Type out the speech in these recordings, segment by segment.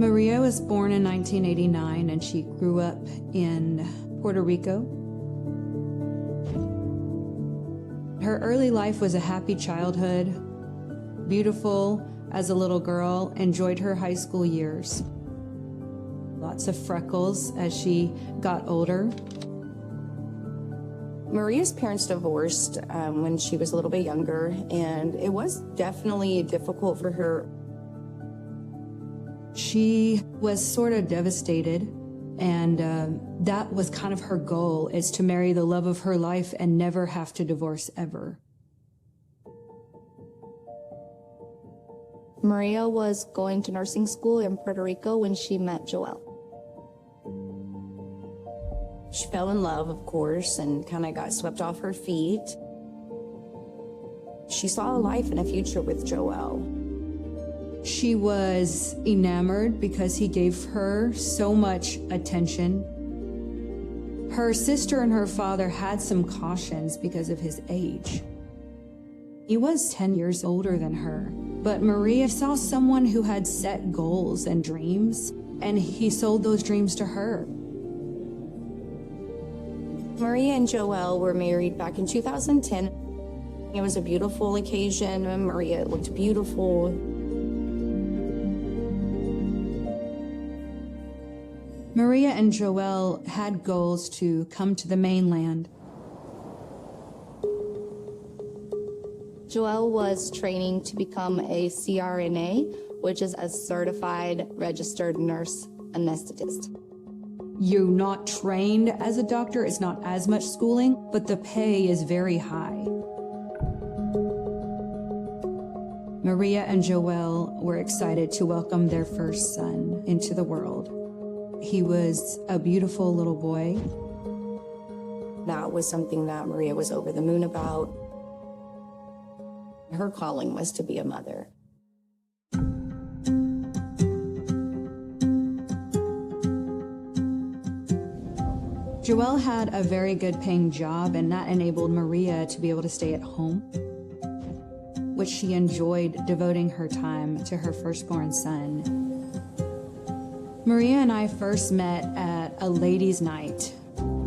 Maria was born in 1989 and she grew up in Puerto Rico. Her early life was a happy childhood, beautiful as a little girl, enjoyed her high school years. Lots of freckles as she got older. Maria's parents divorced when she was a little bit younger, and it was definitely difficult for her. She was sort of devastated, and that was kind of her goal, is to marry the love of her life and never have to divorce ever. Maria was going to nursing school in Puerto Rico when she met Joel. She fell in love, of course, and kind of got swept off her feet. She saw a life and a future with Joel. She was enamored because he gave her so much attention. Her sister and her father had some cautions because of his age. He was 10 years older than her, but Maria saw someone who had set goals and dreams, and he sold those dreams to her. Maria and Joel were married back in 2010. It was a beautiful occasion. Maria looked beautiful. Maria and Joel had goals to come to the mainland. Joel was training to become a CRNA, which is a certified registered nurse anesthetist. You're not trained as a doctor, it's not as much schooling, but the pay is very high. Maria and Joel were excited to welcome their first son into the world. He was a beautiful little boy. That was something that Maria was over the moon about. Her calling was to be a mother. Joel had a very good paying job, and that enabled Maria to be able to stay at home, which she enjoyed, devoting her time to her firstborn son. Maria and I first met at a ladies' night.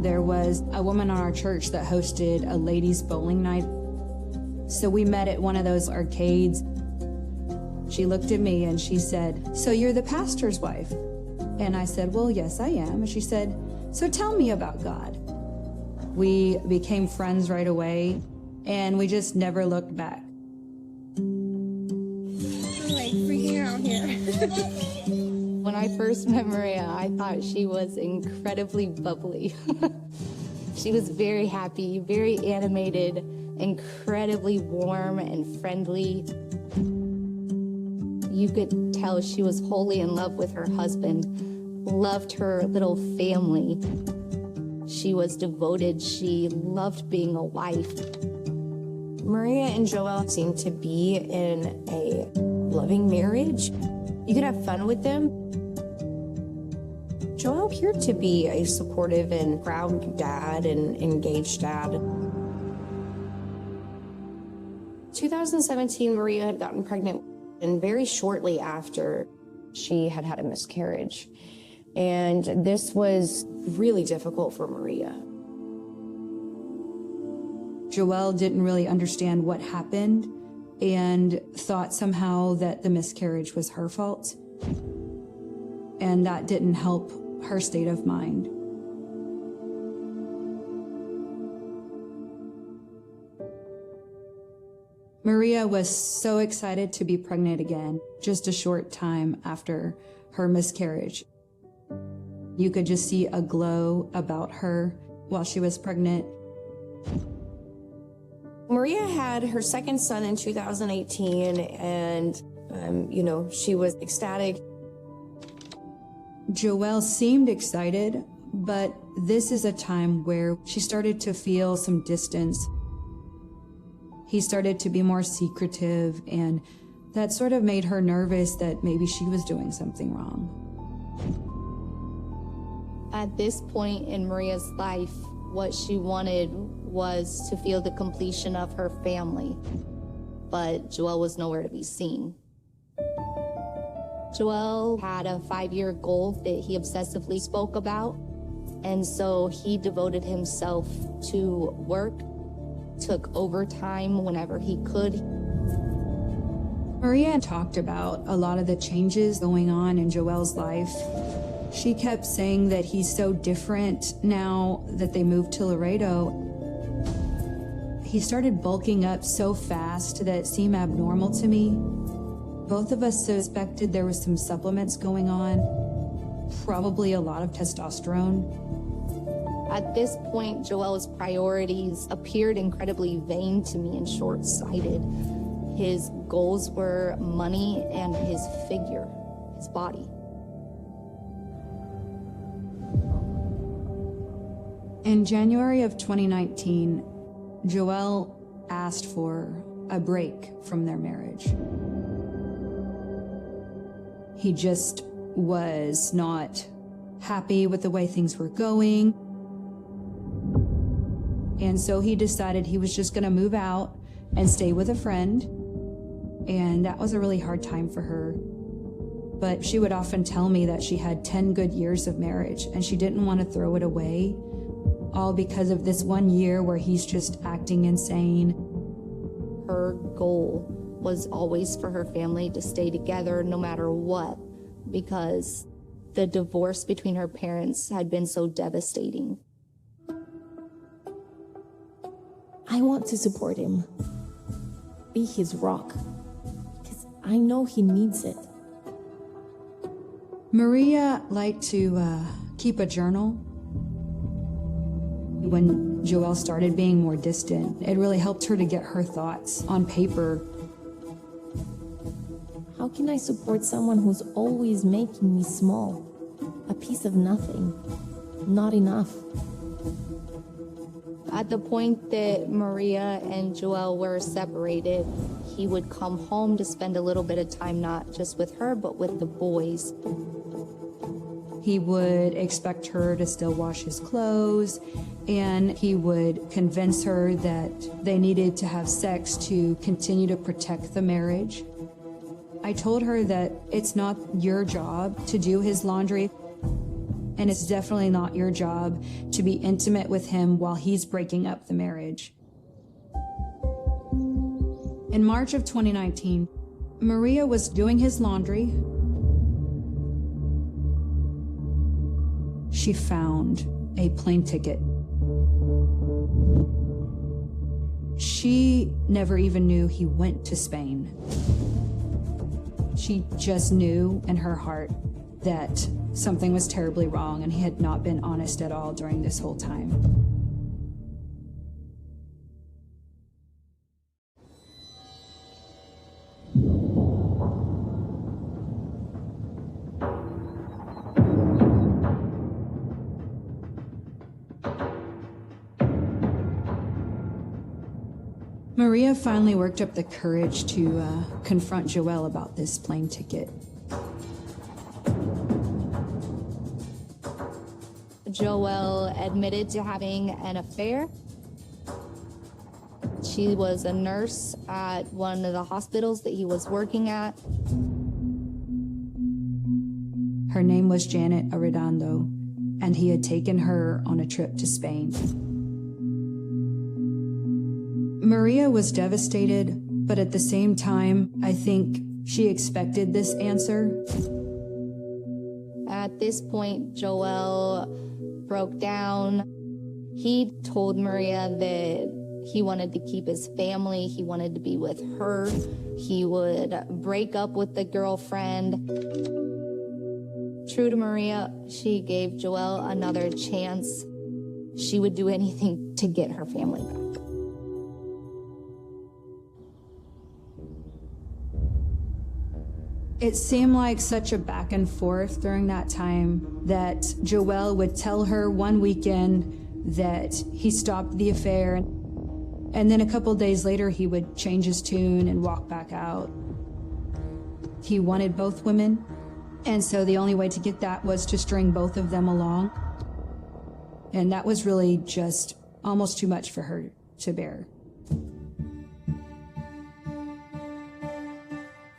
There was a woman on our church that hosted a ladies' bowling night. So we met at one of those arcades. She looked at me and she said, "So you're the pastor's wife?" And I said, "Well, yes, I am." And she said, "So tell me about God." We became friends right away, and we just never looked back. I'm like freaking out here. When I first met Maria, I thought she was incredibly bubbly. She was very happy, very animated, incredibly warm and friendly. You could tell she was wholly in love with her husband, loved her little family. She was devoted. She loved being a wife. Maria and Joel seemed to be in a loving marriage. You could have fun with them. Joel appeared to be a supportive and proud dad and engaged dad. 2017, Maria had gotten pregnant, and very shortly after, she had had a miscarriage. And this was really difficult for Maria. Joel didn't really understand what happened and thought somehow that the miscarriage was her fault. And that didn't help her state of mind. Maria was so excited to be pregnant again, just a short time after her miscarriage. You could just see a glow about her while she was pregnant. Maria had her second son in 2018, and, she was ecstatic. Joelle seemed excited, but this is a time where she started to feel some distance. He started to be more secretive, and that sort of made her nervous that maybe she was doing something wrong. At this point in Maria's life, what she wanted was to feel the completion of her family, but Joel was nowhere to be seen. Joel had a 5-year goal that he obsessively spoke about, and so he devoted himself to work, took overtime whenever he could. Maria talked about a lot of the changes going on in Joel's life. She kept saying that he's so different now that they moved to Laredo. He started bulking up so fast that it seemed abnormal to me. Both of us suspected there was some supplements going on, probably a lot of testosterone. At this point, Joel's priorities appeared incredibly vain to me and short-sighted. His goals were money and his figure, his body. In January of 2019, Joel asked for a break from their marriage. He just was not happy with the way things were going. And so he decided he was just gonna move out and stay with a friend. And that was a really hard time for her. But she would often tell me that she had 10 good years of marriage and she didn't want to throw it away, all because of this 1 year where he's just acting insane. Her goal was always for her family to stay together no matter what, because the divorce between her parents had been so devastating. I want to support him, be his rock, because I know he needs it. Maria liked to keep a journal. When Joel started being more distant, it really helped her to get her thoughts on paper. How can I support someone who's always making me small? A piece of nothing. Not enough. At the point that Maria and Joel were separated, he would come home to spend a little bit of time not just with her, but with the boys. He would expect her to still wash his clothes, and he would convince her that they needed to have sex to continue to protect the marriage. I told her that it's not your job to do his laundry, and it's definitely not your job to be intimate with him while he's breaking up the marriage. In March of 2019, Maria was doing his laundry. She found a plane ticket. She never even knew he went to Spain. She just knew in her heart that something was terribly wrong and he had not been honest at all during this whole time. Maria finally worked up the courage to confront Joel about this plane ticket. Joel admitted to having an affair. She was a nurse at one of the hospitals that he was working at. Her name was Janet Arredondo, and he had taken her on a trip to Spain. Maria was devastated, but at the same time, I think she expected this answer. At this point, Joel broke down. He told Maria that he wanted to keep his family, he wanted to be with her, he would break up with the girlfriend. True to Maria, she gave Joel another chance. She would do anything to get her family back. It seemed like such a back and forth during that time that Joel would tell her one weekend that he stopped the affair, and then a couple days later he would change his tune and walk back out. He wanted both women, and so the only way to get that was to string both of them along. And that was really just almost too much for her to bear.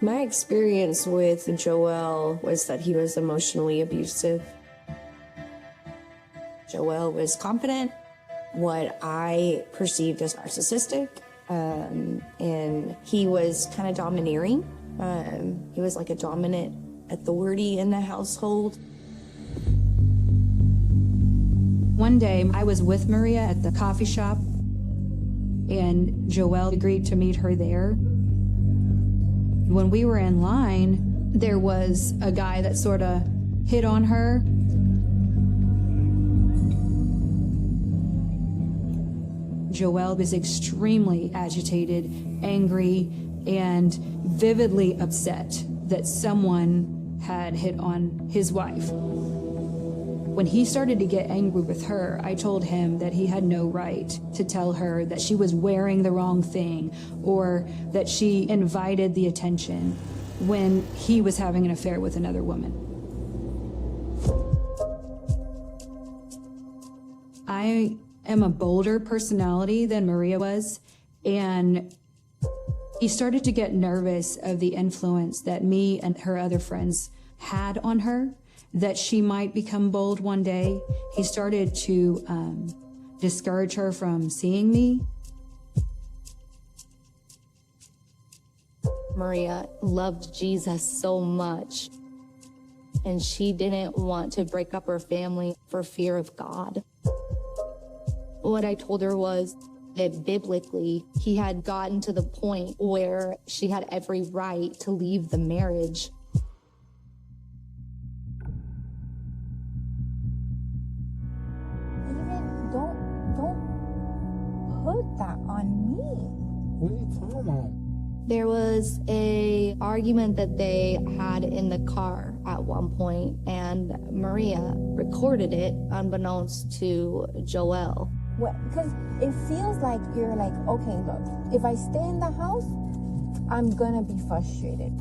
My experience with Joel was that he was emotionally abusive. Joel was confident, what I perceived as narcissistic, and he was kind of domineering. He was like a dominant authority in the household. One day, I was with Maria at the coffee shop, and Joel agreed to meet her there. When we were in line, there was a guy that sort of hit on her. Joel was extremely agitated, angry, and vividly upset that someone had hit on his wife. When he started to get angry with her, I told him that he had no right to tell her that she was wearing the wrong thing or that she invited the attention when he was having an affair with another woman. I am a bolder personality than Maria was, and he started to get nervous of the influence that me and her other friends had on her, that she might become bold one day. He started to discourage her from seeing me. Maria loved Jesus so much, and she didn't want to break up her family for fear of God. What I told her was that biblically, he had gotten to the point where she had every right to leave the marriage. Don't put that on me. What are you talking about? There was a argument that they had in the car at one point, and Maria recorded it unbeknownst to Joel. Because it feels like you're like, okay, look, if I stay in the house, I'm gonna be frustrated.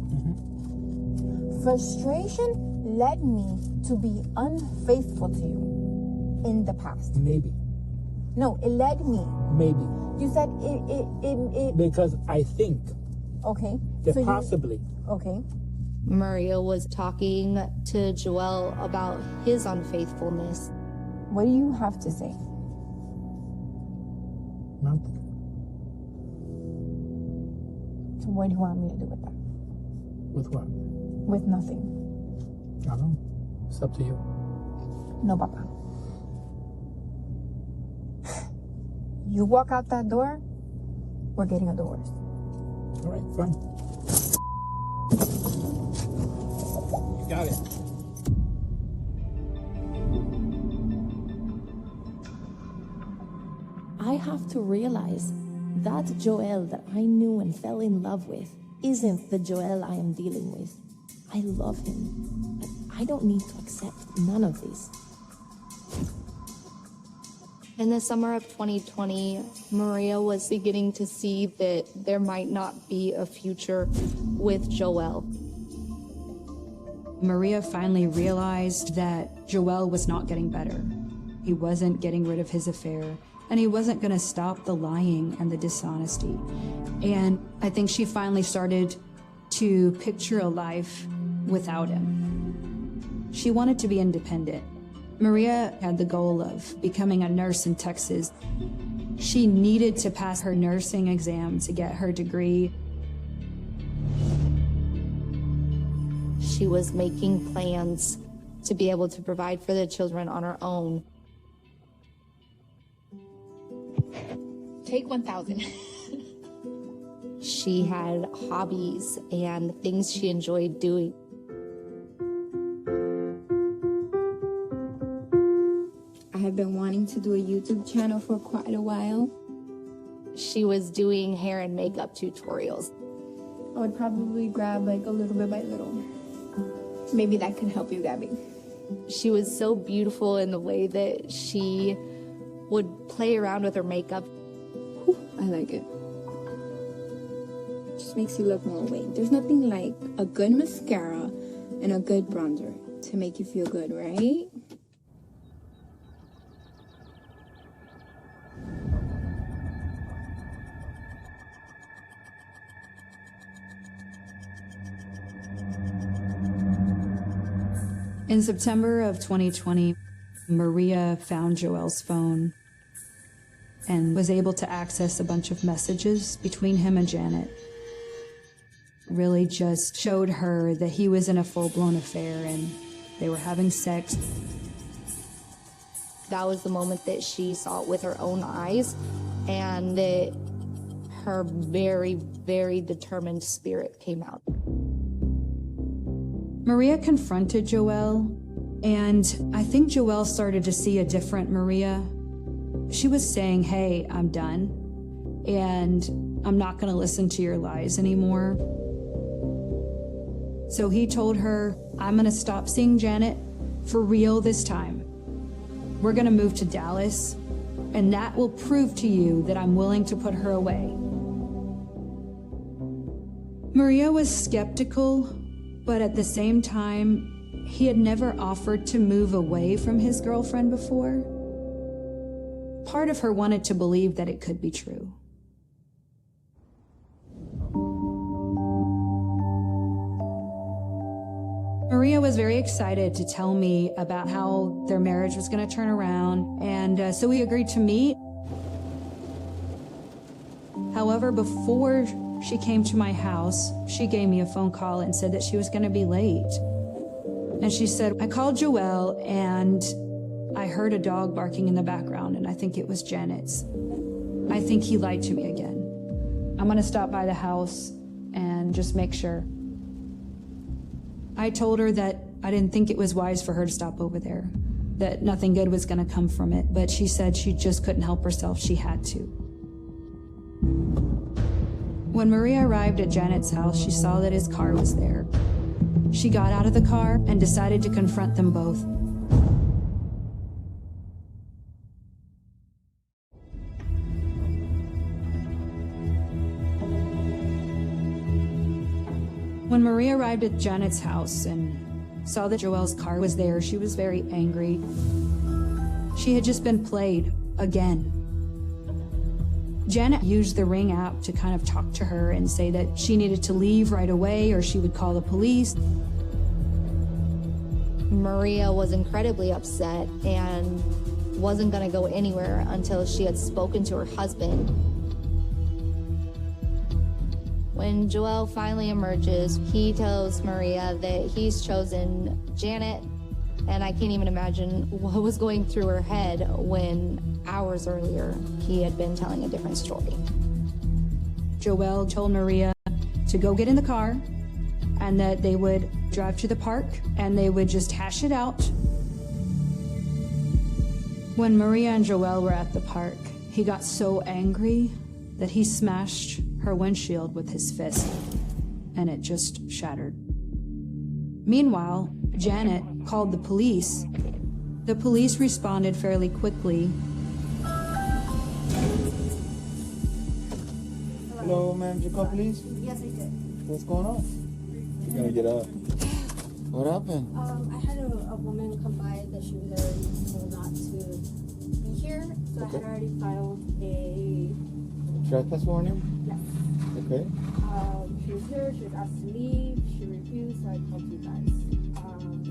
Frustration led me to be unfaithful to you in the past. Maybe. No, it led me. Maybe. You said it Because I think okay. that So possibly. Okay. Maria was talking to Joel about his unfaithfulness. What do you have to say? Nothing. So what do you want me to do with that? With what? With nothing. I don't know. It's up to you. No, Papa. You walk out that door, we're getting a divorce. All right, fine. You got it. I have to realize that Joel that I knew and fell in love with isn't the Joel I am dealing with. I love him, but I don't need to accept none of this. In the summer of 2020, Maria was beginning to see that there might not be a future with Joel. Maria finally realized that Joel was not getting better. He wasn't getting rid of his affair, and he wasn't going to stop the lying and the dishonesty. And I think she finally started to picture a life without him. She wanted to be independent. Maria had the goal of becoming a nurse in Texas. She needed to pass her nursing exam to get her degree. She was making plans to be able to provide for the children on her own. Take 1,000. She had hobbies and things she enjoyed doing. I have been wanting to do a YouTube channel for quite a while. She was doing hair and makeup tutorials. I would probably grab like a little bit by little. Maybe that could help you, Gabby. She was so beautiful in the way that she would play around with her makeup. I like it. Just makes you look more awake. There's nothing like a good mascara and a good bronzer to make you feel good, right? In September of 2020, Maria found Joel's phone and was able to access a bunch of messages between him and Janet. Really just showed her that he was in a full-blown affair and they were having sex. That was the moment that she saw it with her own eyes, and that her very, very determined spirit came out. Maria confronted Joel, and I think Joel started to see a different Maria. She was saying, hey, I'm done, and I'm not gonna listen to your lies anymore. So he told her, I'm gonna stop seeing Janet for real this time. We're gonna move to Dallas, and that will prove to you that I'm willing to put her away. Maria was skeptical, but at the same time, he had never offered to move away from his girlfriend before. Part of her wanted to believe that it could be true. Maria was very excited to tell me about how their marriage was going to turn around, and so we agreed to meet. However, before she came to my house, she gave me a phone call and said that she was going to be late. And she said, I called Joel and I heard a dog barking in the background, and I think it was Janet's. I think he lied to me again. I'm going to stop by the house and just make sure. I told her that I didn't think it was wise for her to stop over there, that nothing good was going to come from it, but she said she just couldn't help herself. She had to. When Maria arrived at Janet's house, she saw that his car was there. She got out of the car and decided to confront them both. When Maria arrived at Janet's house and saw that Joel's car was there, she was very angry. She had just been played again. Janet used the Ring app to kind of talk to her and say that she needed to leave right away or she would call the police. Maria was incredibly upset and wasn't going to go anywhere until she had spoken to her husband. When Joel finally emerges, he tells Maria that he's chosen Janet, and I can't even imagine what was going through her head when hours earlier he had been telling a different story. Joel told Maria to go get in the car and that they would drive to the park and they would just hash it out. When Maria and Joel were at the park, he got so angry that he smashed her windshield with his fist, and it just shattered. Meanwhile, Janet called the police. The police responded fairly quickly. Hello, ma'am, did you call police? Yes, I did. What's going on? You gotta get up. What happened? I had a woman come by that she was already told not to be here, so I had already filed a trespass warning? yes. Okay. She was here, she was asked to leave, she refused, so I called you guys.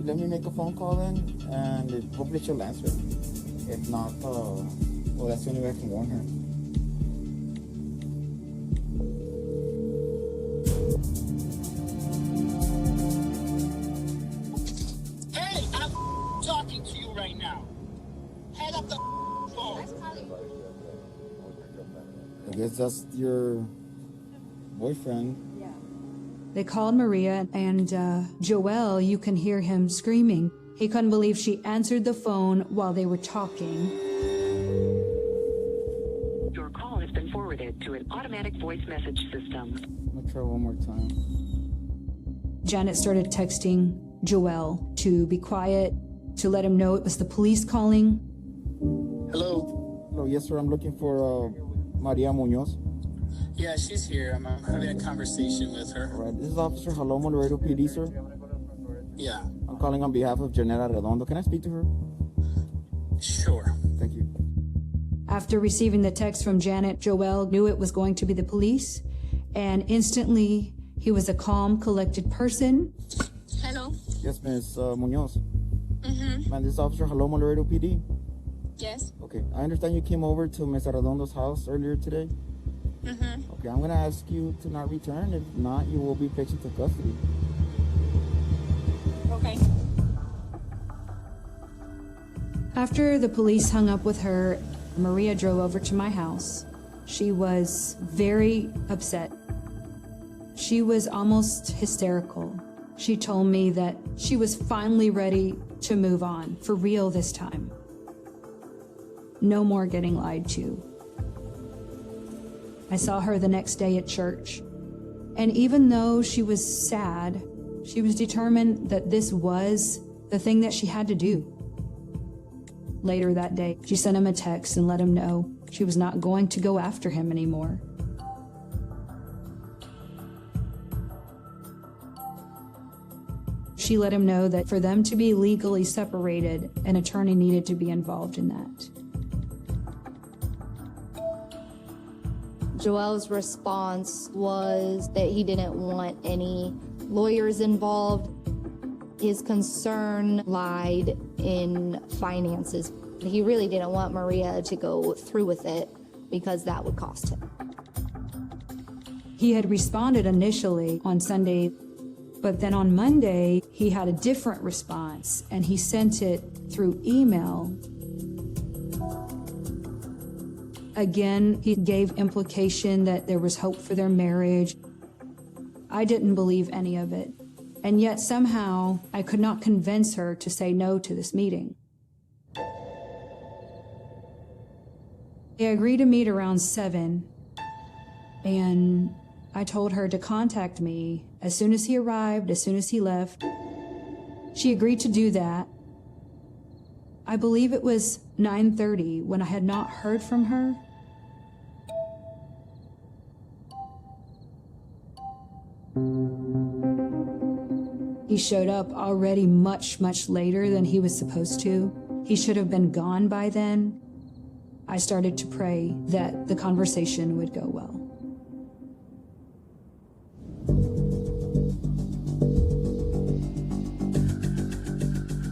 Let me make a phone call in, and hopefully she'll answer. If not, well, that's the only way I can warn her. Hey, I'm talking to you right now. Hang up the phone. I guess that's your boyfriend. Yeah. They called Maria, and Joel, you can hear him screaming. He couldn't believe she answered the phone while they were talking. Your call has been forwarded to an automatic voice message system. I'm gonna try one more time. Janet started texting Joel to be quiet, to let him know it was the police calling. Hello? Hello, yes, sir. I'm looking for Maria Munoz. Yeah, she's here. I'm having a conversation with her. All right, this is Officer Jalomo Laredo PD, sir. Yeah, I'm calling on behalf of Janela Redondo. Can I speak to her? sure. Thank you. After receiving the text from Janet, Joel knew it was going to be the police, and instantly he was a calm, collected person. Hello? Yes, Miss Munoz. Man, this is Officer Jaloma, Laredo PD. Yes. Okay, I understand you came over to Ms. Arredondo's house earlier today. Okay, I'm gonna ask you to not return. If not, you will be placed into custody. Okay. After the police hung up with her, Maria drove over to my house. She was very upset. She was almost hysterical. She told me that she was finally ready to move on, for real this time. No more getting lied to. I saw her the next day at church, and even though she was sad, she was determined that this was the thing that she had to do. Later that day, she sent him a text and let him know she was not going to go after him anymore. She let him know that for them to be legally separated, an attorney needed to be involved in that. Joel's response was that he didn't want any lawyers involved. His concern lied in finances. He really didn't want Maria to go through with it because that would cost him. He had responded initially on Sunday, but then on Monday, he had a different response, and he sent it through email. Again, he gave implication that there was hope for their marriage. I didn't believe any of it, and yet somehow I could not convince her to say no to this meeting. They agreed to meet around 7, and I told her to contact me as soon as he arrived, as soon as he left. She agreed to do that. I believe it was 9:30 when I had not heard from her. He showed up already much later than he was supposed to. He should have been gone by then. I started to pray that the conversation would go well.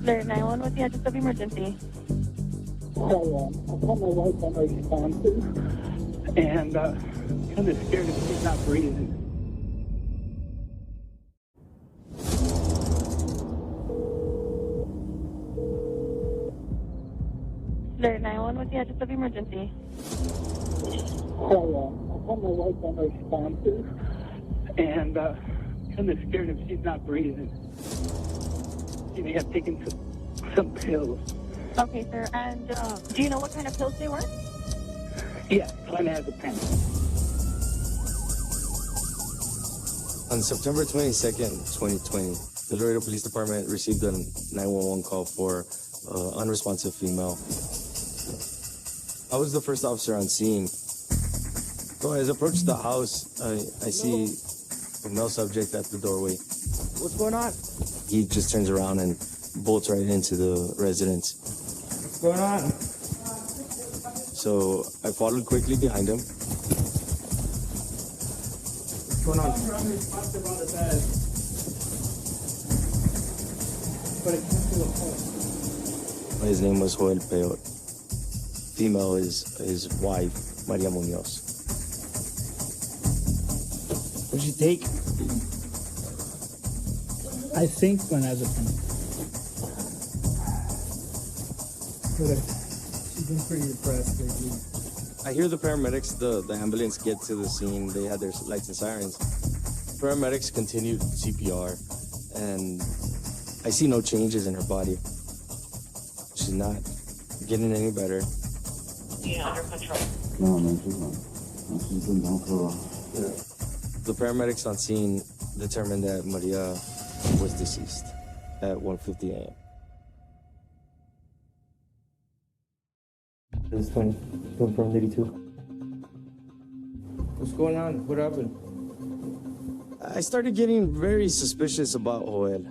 There, 911 with the address of emergency. So, I called my wife on responses, and kind of scared if she's not breathing. There, 911 with the address of emergency. So, I called my wife on responses, and kind of scared if she's not breathing. She may have taken some pills. Okay, sir. And do you know what kind of pills they were? Yeah, Glenn has a pen. On September 22nd, 2020, the Laredo Police Department received a 911 call for unresponsive female. I was the first officer on scene. So as I approached the house, I see a male subject at the doorway. What's going on? He just turns around and bolts right into the residence. What's going on? So I followed quickly behind him. What's going on? His name was Joel Peor. Female is his wife, Maria Munoz. What did she take? I think Glenn has a pen. She's been pretty depressed lately. I hear the paramedics, the ambulance get to the scene. They had their lights and sirens. Paramedics continued CPR, and I see no changes in her body. She's not getting any better. Yeah, under control. No, man, she's not. She's been down for a while. Yeah. The paramedics on scene determined that Maria was deceased at 1:50 a.m. This is 20, confirmed 82. What's going on? What happened? I started getting very suspicious about Joel.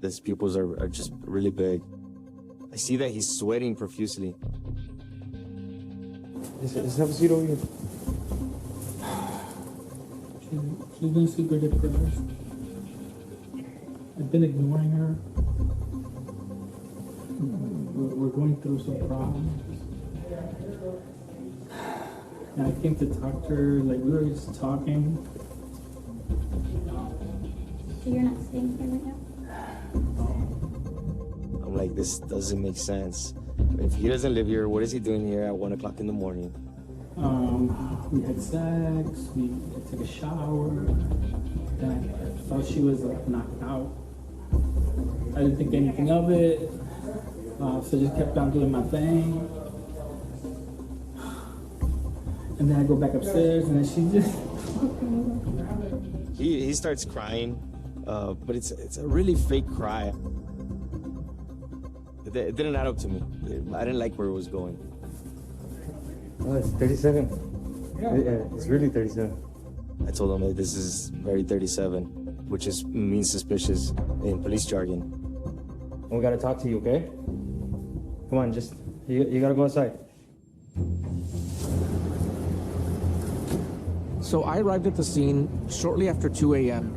His pupils are just really big. I see that he's sweating profusely. Just have a seat over here. She's been super depressed. I've been ignoring her. we're going through some problems. And I came to talk to her, like we were just talking. So you're not staying here right now? I'm like, this doesn't make sense. If he doesn't live here, what is he doing here at 1 o'clock in the morning? We had sex, we took a shower, then I thought she was like knocked out. I didn't think anything of it, so I just kept on doing my thing. And then I go back upstairs and then she just... He starts crying, but it's a really fake cry. It didn't add up to me. I didn't like where it was going. Oh, it's 37. Yeah, it's really 37. I told him that this is very 37, which means suspicious in police jargon. We gotta talk to you, okay? Come on, you gotta go outside. So I arrived at the scene shortly after 2 a.m.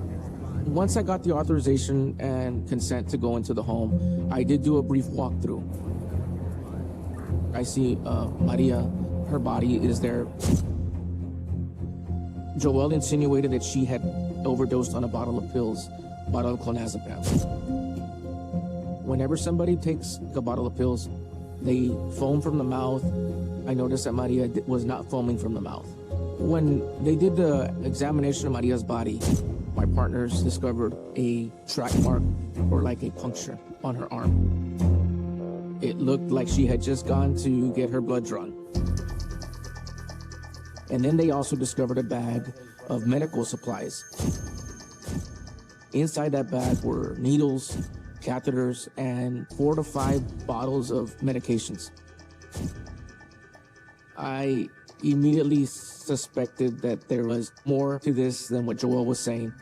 Once I got the authorization and consent to go into the home, I did do a brief walkthrough. I see Maria, her body is there. Joelle insinuated that she had overdosed on a bottle of pills, bottle of clonazepam. Whenever somebody takes a bottle of pills, they foam from the mouth. I noticed that Maria was not foaming from the mouth. When they did the examination of Maria's body, my partners discovered a track mark, or like a puncture, on her arm. It looked like she had just gone to get her blood drawn. And then they also discovered a bag of medical supplies. Inside that bag were needles, catheters, and 4 to 5 bottles of medications. I immediately suspected that there was more to this than what Joelle was saying.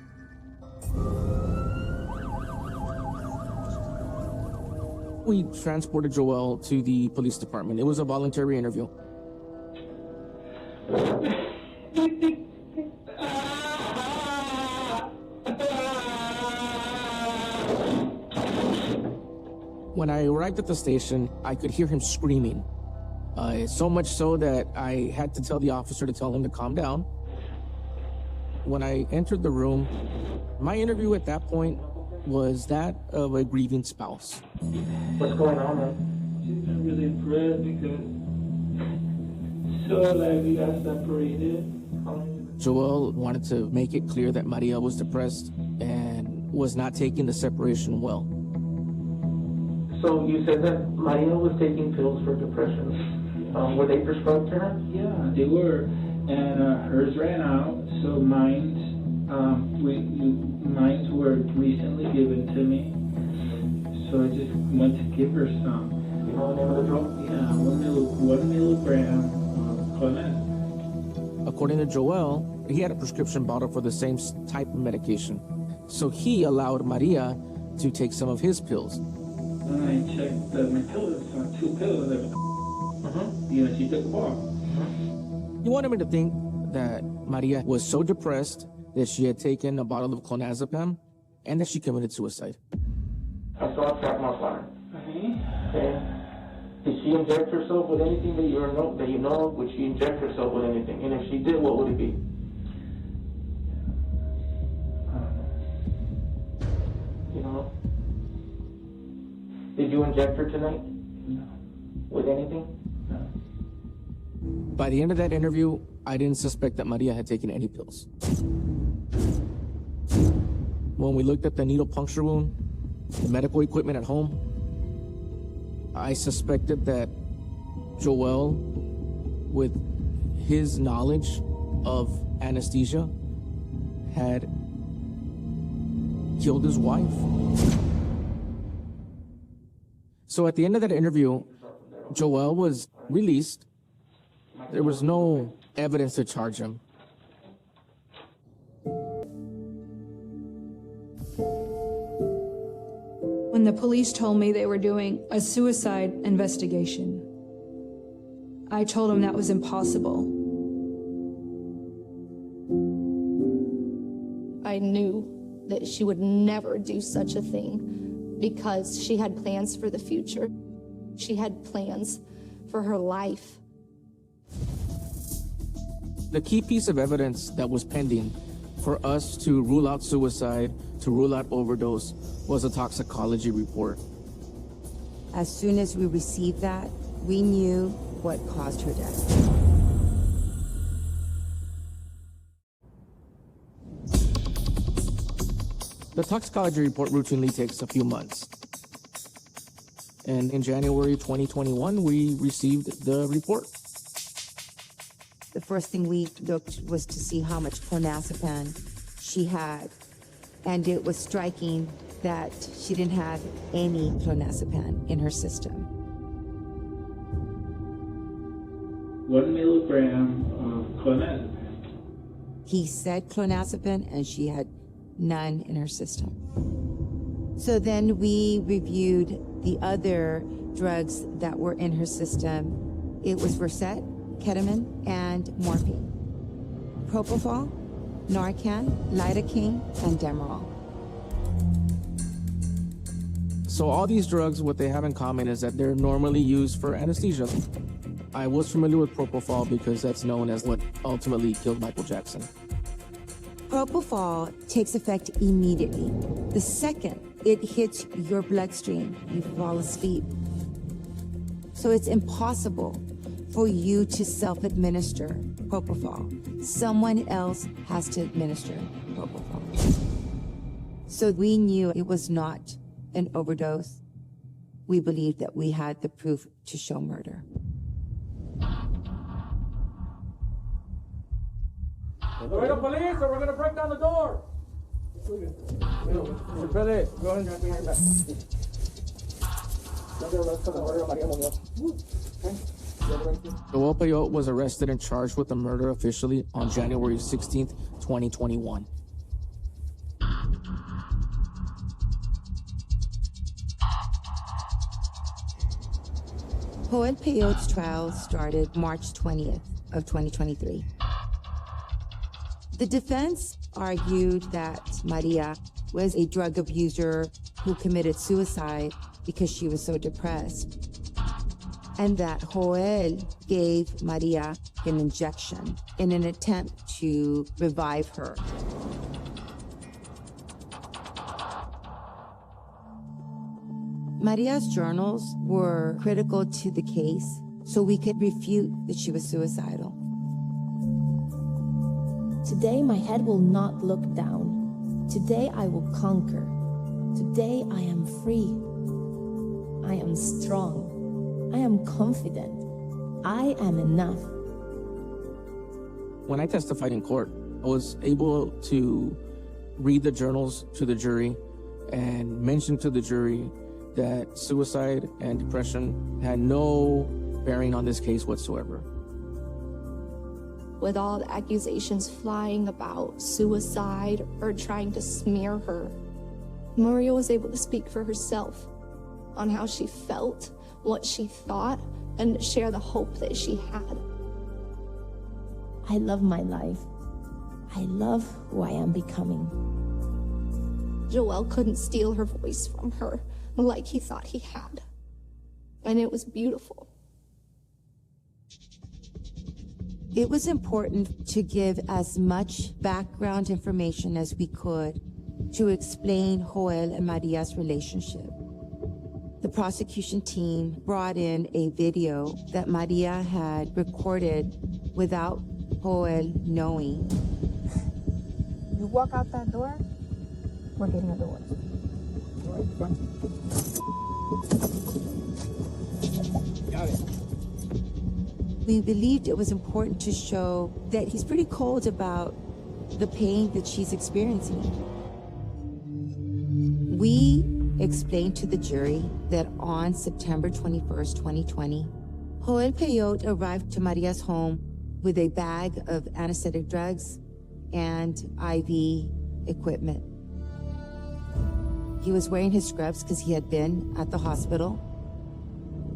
We transported Joelle to the police department. It was a voluntary interview. When I arrived at the station, I could hear him screaming. So much so that I had to tell the officer to tell him to calm down. When I entered the room, my interview at that point was that of a grieving spouse. What's going on, man? She's been really impressed because so like we got separated. Joelle wanted to make it clear that Maria was depressed and was not taking the separation well. So you said that Maria was taking pills for depression. Were they prescribed to her? Yeah, they were, and hers ran out. So mine were recently given to me. So I just went to give her some. You know the name of the drug? Yeah, 1 milligram of clonazepam. According to Joelle, he had a prescription bottle for the same type of medication. So he allowed Maria to take some of his pills. When I checked my pills, on 2 pills, you know, she took a ball. You wanted me to think that Maria was so depressed that she had taken a bottle of clonazepam and that she committed suicide. I saw a track mark on her. Okay. Did she inject herself with anything that you know of? Would she inject herself with anything? And if she did, what would it be? You know? Did you inject her tonight? No. With anything? No. By the end of that interview, I didn't suspect that Maria had taken any pills. When we looked at the needle puncture wound, the medical equipment at home, I suspected that Joelle, with his knowledge of anesthesia, had killed his wife. So at the end of that interview, Joelle was released. There was no evidence to charge him. When the police told me they were doing a suicide investigation, I told them that was impossible. I knew that she would never do such a thing because she had plans for the future. She had plans for her life. The key piece of evidence that was pending for us to rule out suicide, to rule out overdose, was a toxicology report. As soon as we received that, we knew what caused her death. The toxicology report routinely takes a few months. And in January 2021, we received the report. The first thing we looked was to see how much clonazepam she had. And it was striking that she didn't have any clonazepam in her system. 1 milligram of clonazepam. He said clonazepam, and she had none in her system. So then we reviewed the other drugs that were in her system. It was Versed, ketamine, and morphine. Propofol, Narcan, lidocaine, and Demerol. So all these drugs, what they have in common is that they're normally used for anesthesia. I was familiar with propofol because that's known as what ultimately killed Michael Jackson. Propofol takes effect immediately. The second it hits your bloodstream, you fall asleep. So it's impossible for you to self-administer propofol. Someone else has to administer propofol. So we knew it was not an overdose. We believed that we had the proof to show murder. Laredo police, or we're going to break down the door. Mr. Pele, go ahead and grab behind that. Joel Peyote was arrested and charged with the murder officially on January 16th, 2021. Joel Peyote's trial started March 20th of 2023. The defense argued that Maria was a drug abuser who committed suicide because she was so depressed, and that Joel gave Maria an injection in an attempt to revive her. Maria's journals were critical to the case, so we could refute that she was suicidal. Today my head will not look down. Today I will conquer. Today I am free. I am strong. I am confident. I am enough. When I testified in court, I was able to read the journals to the jury and mention to the jury that suicide and depression had no bearing on this case whatsoever. With all the accusations flying about suicide or trying to smear her, Maria was able to speak for herself on how she felt, what she thought, and share the hope that she had. I love my life. I love who I am becoming. Joel couldn't steal her voice from her like he thought he had. And it was beautiful. It was important to give as much background information as we could to explain Joel and Maria's relationship. The prosecution team brought in a video that Maria had recorded without Joel knowing. You walk out that door, we're getting a divorce. Got it. We believed it was important to show that he's pretty cold about the pain that she's experiencing. We explained to the jury that on September 21st, 2020, Joel Peyote arrived to Maria's home with a bag of anesthetic drugs and IV equipment. He was wearing his scrubs because he had been at the hospital.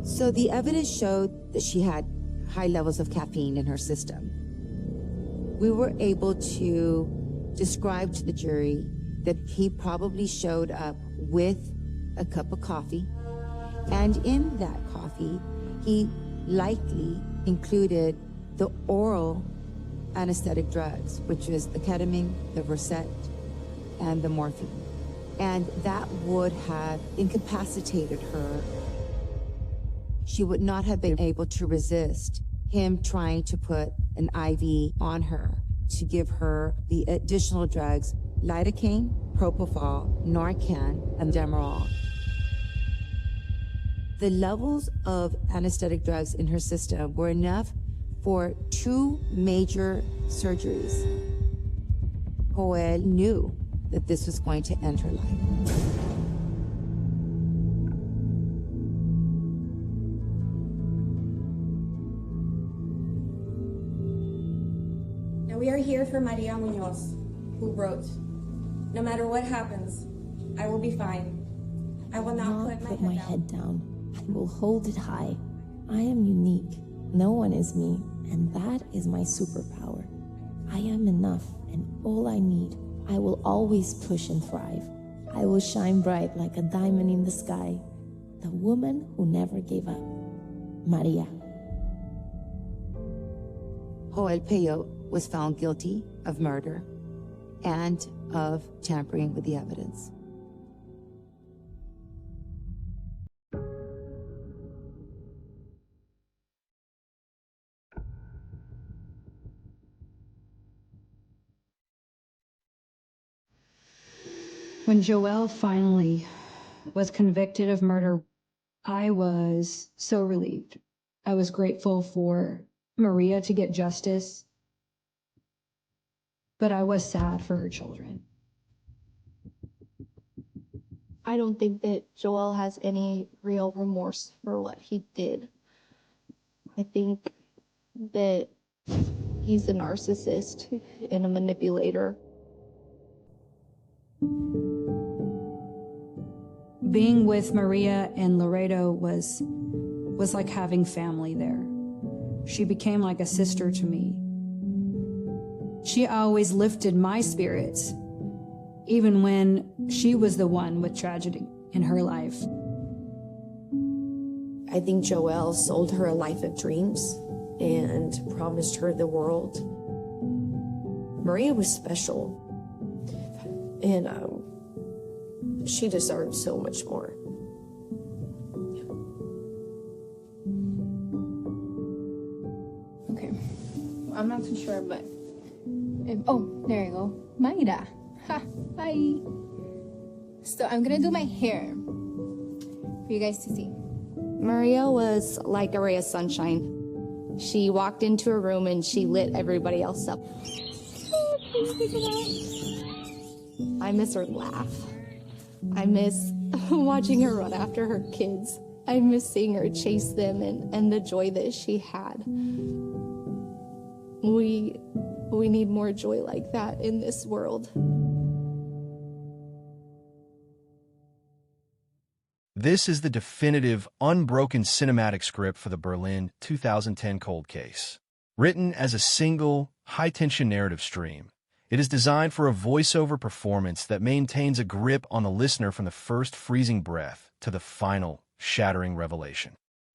So the evidence showed that she had high levels of caffeine in her system. We were able to describe to the jury that he probably showed up with a cup of coffee And in that coffee, he likely included the oral anesthetic drugs, which is the ketamine, the Versed, and the morphine. And that would have incapacitated her. She would not have been able to resist him trying to put an IV on her to give her the additional drugs, lidocaine, propofol, Narcan, and Demerol. The levels of anesthetic drugs in her system were enough for 2 major surgeries. Joel knew that this was going to end her life. Now we are here for Maria Munoz, who wrote, "No matter what happens, I will be fine. I will not put my head down. I will hold it high. I am unique. No one is me, and that is my superpower. I am enough, and all I need. I will always push and thrive. I will shine bright like a diamond in the sky. The woman who never gave up. Maria." Joel Peyote was found guilty of murder and of tampering with the evidence. When Joel finally was convicted of murder, I was so relieved. I was grateful for Maria to get justice, but I was sad for her children. I don't think that Joel has any real remorse for what he did. I think that he's a narcissist and a manipulator. Being with Maria and Laredo was like having family there. She became like a sister to me. She always lifted my spirits, even when she was the one with tragedy in her life. I think Joel sold her a life of dreams and promised her the world. Maria was special, and she deserved so much more. Okay, I'm not too sure, but oh, there you go, Mayra. Ha, bye. So I'm gonna do my hair for you guys to see. Maria was like a ray of sunshine. She walked into a room and she lit everybody else up. I miss her laugh. I miss watching her run after her kids. I miss seeing her chase them and the joy that she had. We need more joy like that in this world. This is the definitive, unbroken cinematic script for the Berlin 2010 cold case. Written as a single, high-tension narrative stream, it is designed for a voiceover performance that maintains a grip on the listener from the first freezing breath to the final, shattering revelation.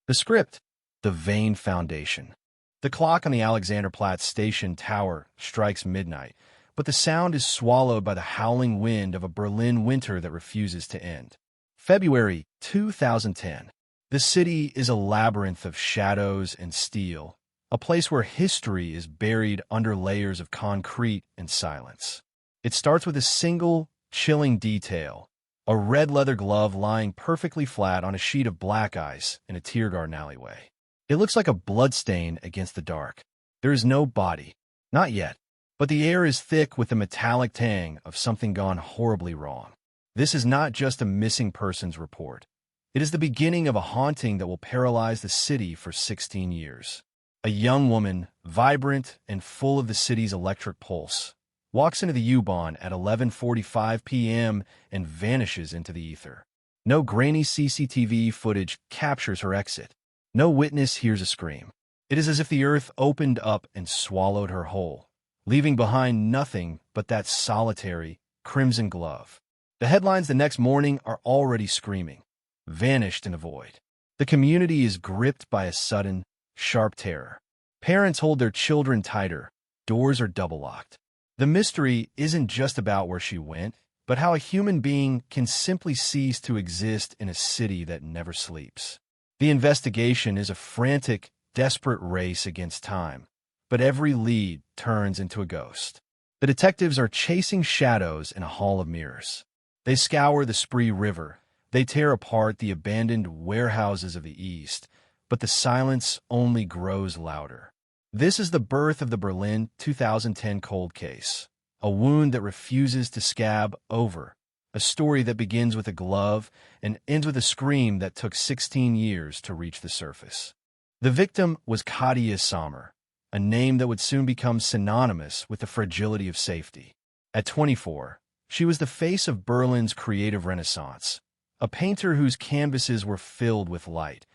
The script, The Vain Foundation. The clock on the Alexanderplatz station tower strikes midnight, but the sound is swallowed by the howling wind of a Berlin winter that refuses to end. February 2010. The city is a labyrinth of shadows and steel, a place where history is buried under layers of concrete and silence. It starts with a single, chilling detail, a red leather glove lying perfectly flat on a sheet of black ice in a Tiergarten alleyway. It looks like a bloodstain against the dark. There is no body, not yet, but the air is thick with the metallic tang of something gone horribly wrong. This is not just a missing persons report. It is the beginning of a haunting that will paralyze the city for 16 years. A young woman, vibrant and full of the city's electric pulse, walks into the U-Bahn at 11:45 p.m. and vanishes into the ether. No grainy CCTV footage captures her exit. No witness hears a scream. It is as if the earth opened up and swallowed her whole, leaving behind nothing but that solitary, crimson glove. The headlines the next morning are already screaming. vanished in the void. The community is gripped by a sudden, sharp terror. Parents hold their children tighter. Doors are double-locked. The mystery isn't just about where she went, but how a human being can simply cease to exist in a city that never sleeps. The investigation is a frantic, desperate race against time, but every lead turns into a ghost. The detectives are chasing shadows in a hall of mirrors. They scour the Spree River. They tear apart the abandoned warehouses of the East, but the silence only grows louder. This is the birth of the Berlin 2010 cold case, a wound that refuses to scab over, a story that begins with a glove and ends with a scream that took 16 years to reach the surface. The victim was Katia Sommer, a name that would soon become synonymous with the fragility of safety. At 24, she was the face of Berlin's creative renaissance, a painter whose canvases were filled with light,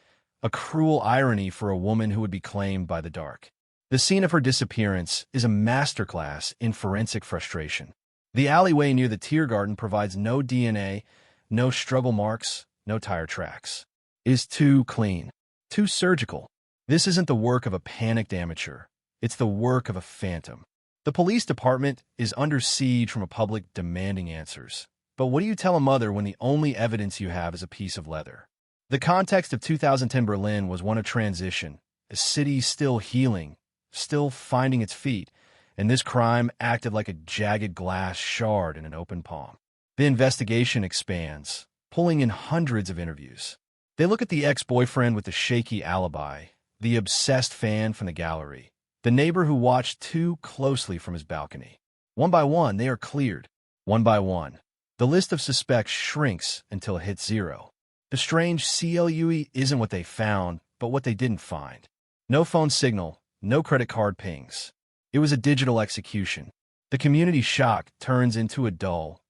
a cruel irony for a woman who would be claimed by the dark. The scene of her disappearance is a masterclass in forensic frustration. The alleyway near the Tiergarten provides no DNA, no struggle marks, no tire tracks. It is too clean, too surgical. This isn't the work of a panicked amateur. It's the work of a phantom. The police department is under siege from a public demanding answers. But what do you tell a mother when the only evidence you have is a piece of leather? The context of 2010 Berlin was one of transition, a city still healing, still finding its feet, and this crime acted like a jagged glass shard in an open palm. The investigation expands, pulling in hundreds of interviews. They look at the ex-boyfriend with the shaky alibi, the obsessed fan from the gallery, the neighbor who watched too closely from his balcony. One by one, they are cleared. One by one, the list of suspects shrinks until it hits zero. The strange CLUE isn't what they found, but what they didn't find. No phone signal, no credit card pings. It was a digital execution. The community shock turns into a dull,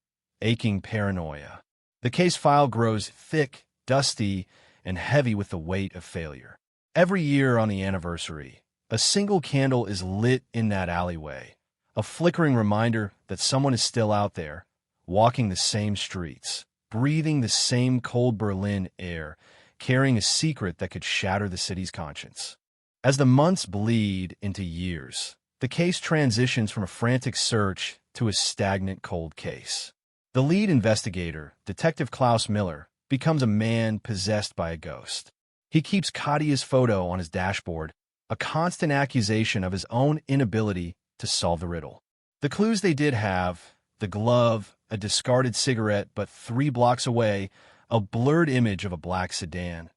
aching paranoia. The case file grows thick, dusty, and heavy with the weight of failure. Every year on the anniversary, a single candle is lit in that alleyway, a flickering reminder that someone is still out there, walking the same streets, breathing the same cold Berlin air, carrying a secret that could shatter the city's conscience. As the months bleed into years, the case transitions from a frantic search to a stagnant cold case. The lead investigator, Detective Klaus Miller, becomes a man possessed by a ghost. He keeps Katia's photo on his dashboard, a constant accusation of his own inability to solve the riddle. The clues they did have, the glove, a discarded cigarette, but 3 blocks away, a blurred image of a black sedan,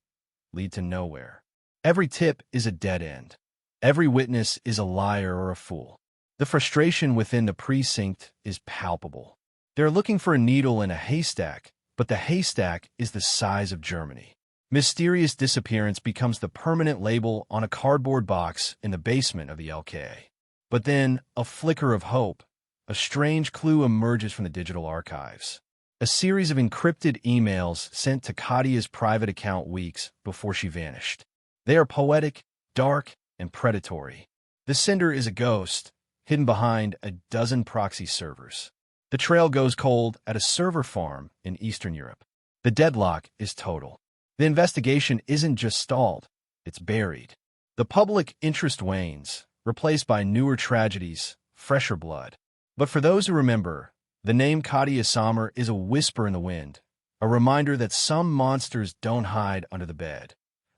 lead to nowhere. Every tip is a dead end. Every witness is a liar or a fool. The frustration within the precinct is palpable. They're looking for a needle in a haystack, but the haystack is the size of Germany. Mysterious disappearance becomes the permanent label on a cardboard box in the basement of the LKA. But then, a flicker of hope, a strange clue emerges from the digital archives. A series of encrypted emails sent to Katia's private account weeks before she vanished. They are poetic, dark, and predatory. The sender is a ghost, hidden behind a dozen proxy servers. The trail goes cold at a server farm in Eastern Europe. The deadlock is total. The investigation isn't just stalled, it's buried. The public interest wanes, replaced by newer tragedies, fresher blood. But for those who remember, the name Katia Sommer is a whisper in the wind, a reminder that some monsters don't hide under the bed.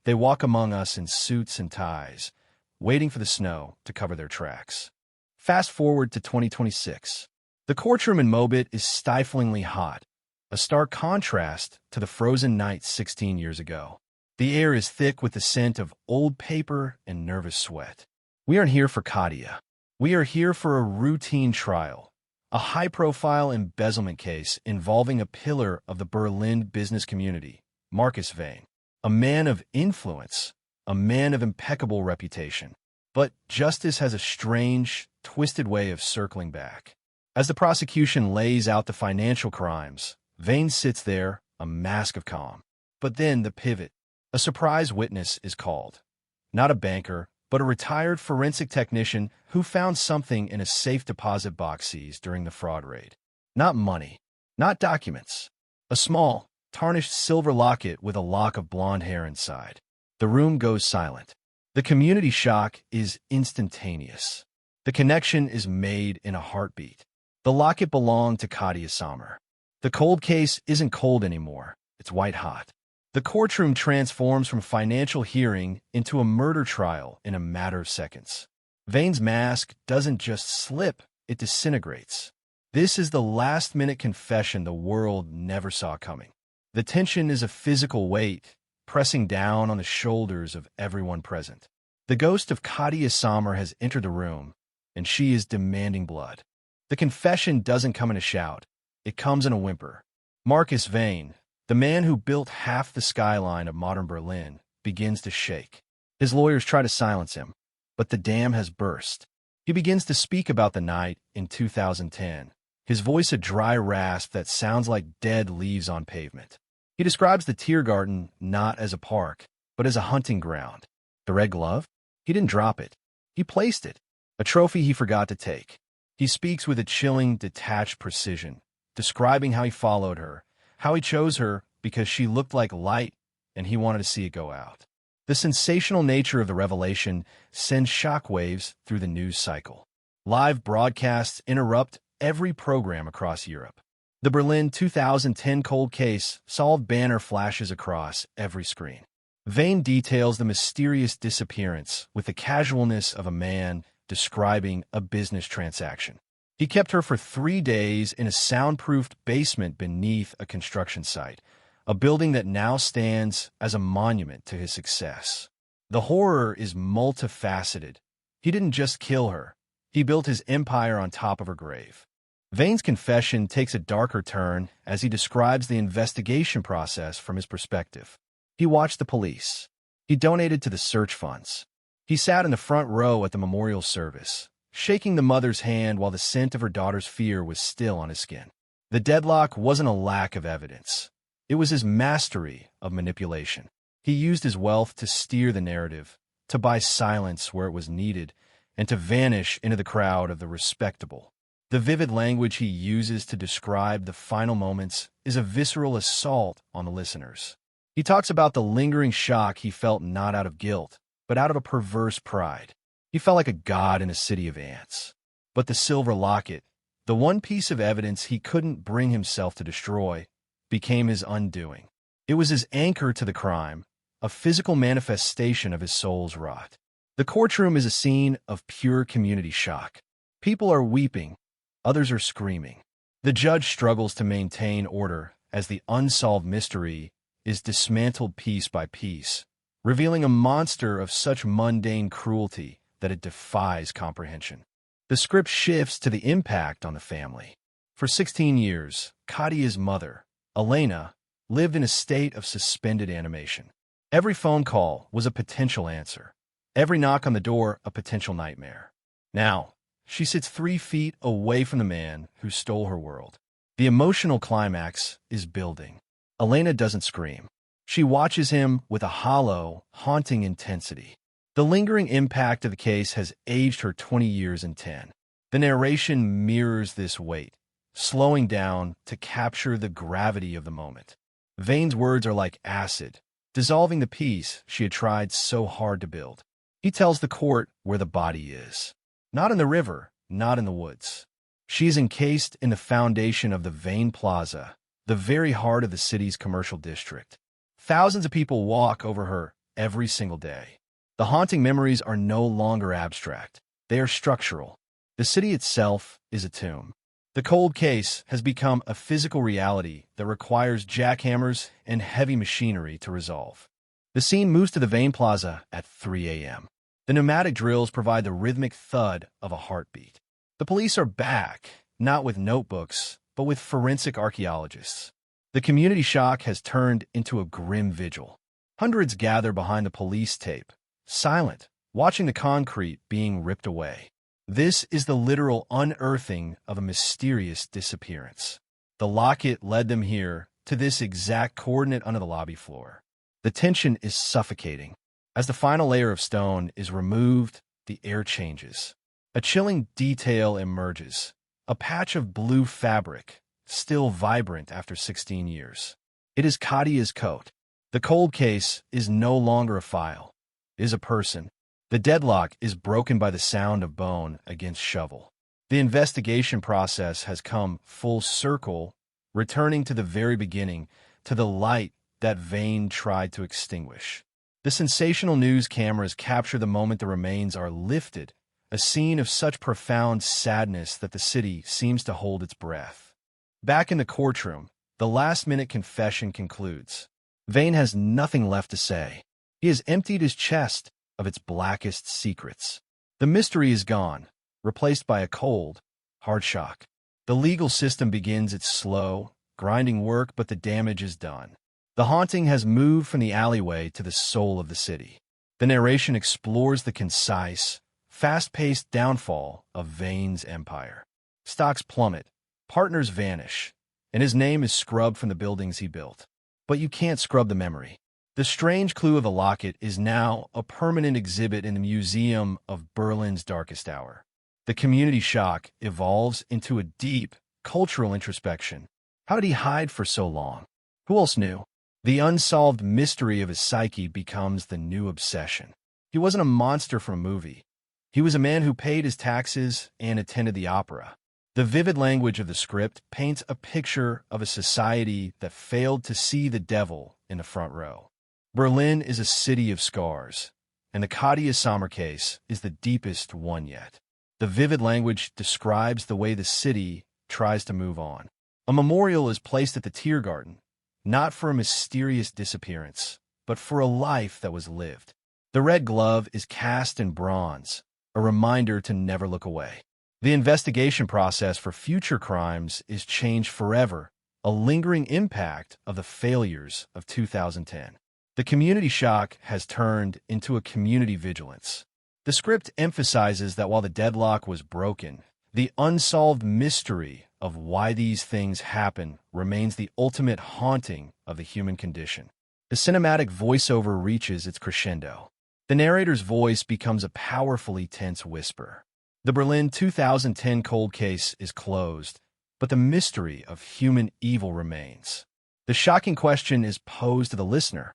They walk among us in suits and ties, waiting for the snow to cover their tracks. Fast forward to 2026. The courtroom in Mobit is stiflingly hot, a stark contrast to the frozen nights 16 years ago. The air is thick with the scent of old paper and nervous sweat. We aren't here for Katia. We are here for a routine trial, a high-profile embezzlement case involving a pillar of the Berlin business community, Marcus Vane, a man of influence, a man of impeccable reputation. But justice has a strange, twisted way of circling back. As the prosecution lays out the financial crimes, Vane sits there, a mask of calm. But then the pivot. A surprise witness is called. Not a banker, but a retired forensic technician who found something in a safe deposit box seized during the fraud raid. Not money, not documents. A small, tarnished silver locket with a lock of blonde hair inside. The room goes silent. The community shock is instantaneous. The connection is made in a heartbeat. The locket belonged to Katia Sommer. The cold case isn't cold anymore. It's white hot. The courtroom transforms from financial hearing into a murder trial in a matter of seconds. Vane's mask doesn't just slip, it disintegrates. This is the last-minute confession the world never saw coming. The tension is a physical weight, pressing down on the shoulders of everyone present. The ghost of Katia Sommer has entered the room, and she is demanding blood. The confession doesn't come in a shout. It comes in a whimper. Marcus Vane, the man who built half the skyline of modern Berlin, begins to shake. His lawyers try to silence him, but the dam has burst. He begins to speak about the night in 2010, his voice a dry rasp that sounds like dead leaves on pavement. He describes the Tiergarten not as a park, but as a hunting ground. The red glove? He didn't drop it. He placed it, a trophy he forgot to take. He speaks with a chilling, detached precision, describing how he followed her, how he chose her because she looked like light and he wanted to see it go out. The sensational nature of the revelation sends shockwaves through the news cycle. Live broadcasts interrupt every program across Europe. The Berlin 2010 cold case solved banner flashes across every screen. Vane details the mysterious disappearance with the casualness of a man describing a business transaction. He kept her for 3 days in a soundproofed basement beneath a construction site, a building that now stands as a monument to his success. The horror is multifaceted. He didn't just kill her. He built his empire on top of her grave. Vane's confession takes a darker turn as he describes the investigation process from his perspective. He watched the police. He donated to the search funds. He sat in the front row at the memorial service, shaking the mother's hand while the scent of her daughter's fear was still on his skin. The deadlock wasn't a lack of evidence. It was his mastery of manipulation. He used his wealth to steer the narrative, to buy silence where it was needed, and to vanish into the crowd of the respectable. The vivid language he uses to describe the final moments is a visceral assault on the listeners. He talks about the lingering shock he felt not out of guilt, but out of a perverse pride. He felt like a god in a city of ants. But the silver locket, the one piece of evidence he couldn't bring himself to destroy, became his undoing. It was his anchor to the crime, a physical manifestation of his soul's rot. The courtroom is a scene of pure community shock. People are weeping, others are screaming. The judge struggles to maintain order as the unsolved mystery is dismantled piece by piece, revealing a monster of such mundane cruelty that it defies comprehension. The script shifts to the impact on the family. For 16 years, Katia's mother, Elena, lived in a state of suspended animation. Every phone call was a potential answer. Every knock on the door a potential nightmare. Now, she sits 3 feet away from the man who stole her world. The emotional climax is building. Elena doesn't scream. She watches him with a hollow, haunting intensity. The lingering impact of the case has aged her 20 years in 10. The narration mirrors this weight, slowing down to capture the gravity of the moment. Vane's words are like acid, dissolving the peace she had tried so hard to build. He tells the court where the body is. Not in the river, not in the woods. She is encased in the foundation of the Vane Plaza, the very heart of the city's commercial district. Thousands of people walk over her every single day. The haunting memories are no longer abstract. They are structural. The city itself is a tomb. The cold case has become a physical reality that requires jackhammers and heavy machinery to resolve. The scene moves to the Vane Plaza at 3 a.m. The pneumatic drills provide the rhythmic thud of a heartbeat. The police are back, not with notebooks, but with forensic archaeologists. The community shock has turned into a grim vigil. Hundreds gather behind the police tape, silent, watching the concrete being ripped away. This is the literal unearthing of a mysterious disappearance. The locket led them here, to this exact coordinate under the lobby floor. The tension is suffocating. As the final layer of stone is removed, the air changes. A chilling detail emerges. A patch of blue fabric, still vibrant after 16 years. It is Kadia's coat. The cold case is no longer a file. It is a person. The deadlock is broken by the sound of bone against shovel. The investigation process has come full circle, returning to the very beginning, to the light that Vane tried to extinguish. The sensational news cameras capture the moment the remains are lifted, a scene of such profound sadness that the city seems to hold its breath. Back in the courtroom, the last-minute confession concludes. Vane has nothing left to say. He has emptied his chest of its blackest secrets. The mystery is gone, replaced by a cold, hard shock. The legal system begins its slow, grinding work, but the damage is done. The haunting has moved from the alleyway to the soul of the city. The narration explores the concise, fast-paced downfall of Vane's empire. Stocks plummet, partners vanish, and his name is scrubbed from the buildings he built. But you can't scrub the memory. The strange clue of the locket is now a permanent exhibit in the Museum of Berlin's darkest hour. The community shock evolves into a deep, cultural introspection. How did he hide for so long? Who else knew? The unsolved mystery of his psyche becomes the new obsession. He wasn't a monster from a movie. He was a man who paid his taxes and attended the opera. The vivid language of the script paints a picture of a society that failed to see the devil in the front row. Berlin is a city of scars, and the Kadia Sommer case is the deepest one yet. The vivid language describes the way the city tries to move on. A memorial is placed at the Tiergarten, not for a mysterious disappearance, but for a life that was lived. The red glove is cast in bronze, a reminder to never look away. The investigation process for future crimes is changed forever, a lingering impact of the failures of 2010. The community shock has turned into a community vigilance. The script emphasizes that while the deadlock was broken, the unsolved mystery of why these things happen remains the ultimate haunting of the human condition. The cinematic voiceover reaches its crescendo. The narrator's voice becomes a powerfully tense whisper. The Berlin 2010 cold case is closed, but the mystery of human evil remains. The shocking question is posed to the listener.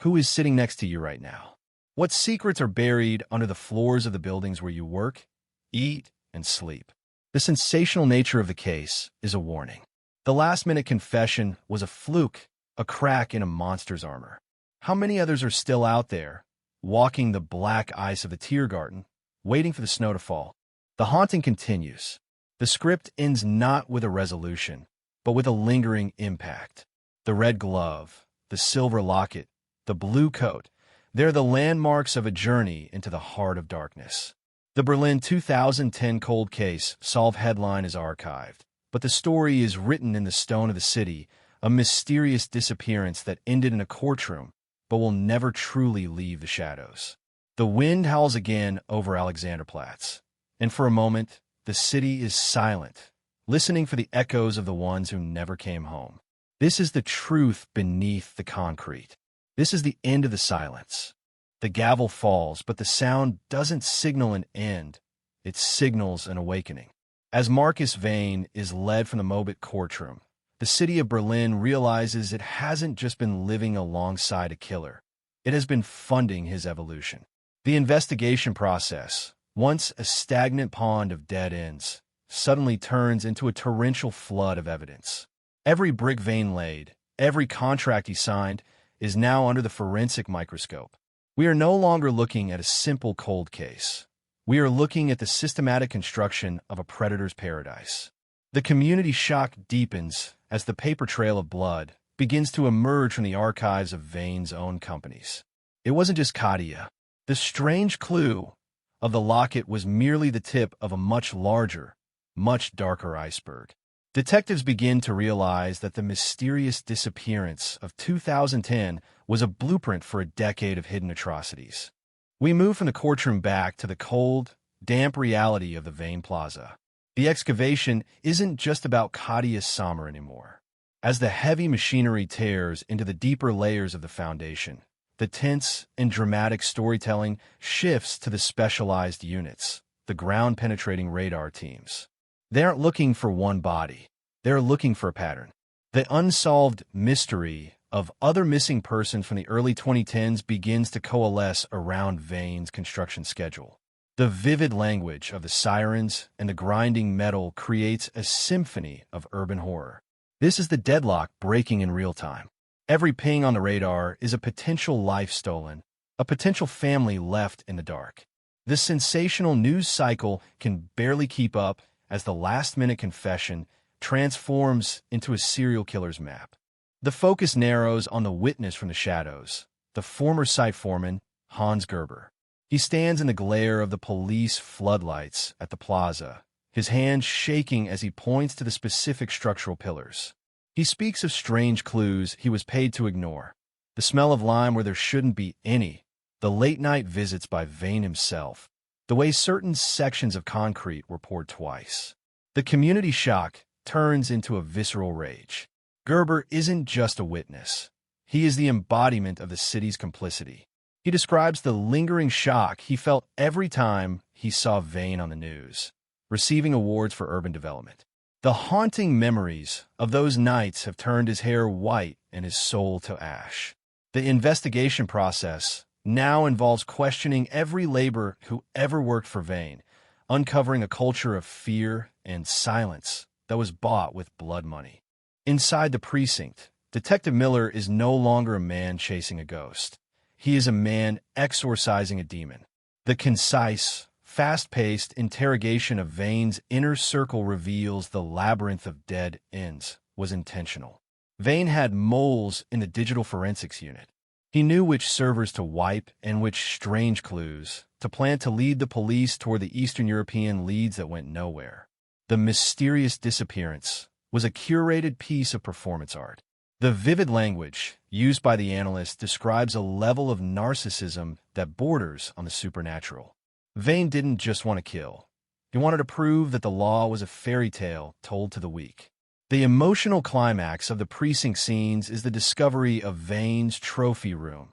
Who is sitting next to you right now? What secrets are buried under the floors of the buildings where you work, eat, and sleep? The sensational nature of the case is a warning. The last-minute confession was a fluke, a crack in a monster's armor. How many others are still out there, walking the black ice of the Tiergarten, waiting for the snow to fall? The haunting continues. The script ends not with a resolution, but with a lingering impact. The red glove, the silver locket, the blue coat, they're the landmarks of a journey into the heart of darkness. The Berlin 2010 cold case solved headline is archived, but the story is written in the stone of the city, a mysterious disappearance that ended in a courtroom, but will never truly leave the shadows. The wind howls again over Alexanderplatz, and for a moment, the city is silent, listening for the echoes of the ones who never came home. This is the truth beneath the concrete. This is the end of the silence. The gavel falls, but the sound doesn't signal an end. It signals an awakening. As Marcus Vane is led from the Mobit courtroom, the city of Berlin realizes it hasn't just been living alongside a killer. It has been funding his evolution. The investigation process, once a stagnant pond of dead ends, suddenly turns into a torrential flood of evidence. Every brick Vane laid, every contract he signed, is now under the forensic microscope. We are no longer looking at a simple cold case. We are looking at the systematic construction of a predator's paradise. The community shock deepens as the paper trail of blood begins to emerge from the archives of Vane's own companies. It wasn't just Kadia. The strange clue of the locket was merely the tip of a much larger, much darker iceberg. Detectives begin to realize that the mysterious disappearance of 2010 was a blueprint for a decade of hidden atrocities. We move from the courtroom back to the cold, damp reality of the Vane Plaza. The excavation isn't just about Kadia Sommer anymore. As the heavy machinery tears into the deeper layers of the foundation, the tense and dramatic storytelling shifts to the specialized units, the ground-penetrating radar teams. They aren't looking for one body. They're looking for a pattern. The unsolved mystery of other missing persons from the early 2010s begins to coalesce around Vane's construction schedule. The vivid language of the sirens and the grinding metal creates a symphony of urban horror. This is the deadlock breaking in real time. Every ping on the radar is a potential life stolen, a potential family left in the dark. This sensational news cycle can barely keep up as the last-minute confession transforms into a serial killer's map. The focus narrows on the witness from the shadows, the former site foreman, Hans Gerber. He stands in the glare of the police floodlights at the plaza, his hands shaking as he points to the specific structural pillars. He speaks of strange clues he was paid to ignore, the smell of lime where there shouldn't be any, the late-night visits by Vane himself, the way certain sections of concrete were poured twice. The community shock turns into a visceral rage. Gerber isn't just a witness. He is the embodiment of the city's complicity. He describes the lingering shock he felt every time he saw Vane on the news, receiving awards for urban development. The haunting memories of those nights have turned his hair white and his soul to ash. The investigation process now involves questioning every laborer who ever worked for Vane, uncovering a culture of fear and silence that was bought with blood money. Inside the precinct, Detective Miller is no longer a man chasing a ghost. He is a man exorcising a demon. The concise, fast-paced interrogation of Vane's inner circle reveals the labyrinth of dead ends was intentional. Vane had moles in the digital forensics unit. He knew which servers to wipe and which strange clues to plant to lead the police toward the Eastern European leads that went nowhere. The mysterious disappearance was a curated piece of performance art. The vivid language used by the analyst describes a level of narcissism that borders on the supernatural. Vane didn't just want to kill. He wanted to prove that the law was a fairy tale told to the weak. The emotional climax of the precinct scenes is the discovery of Vane's trophy room,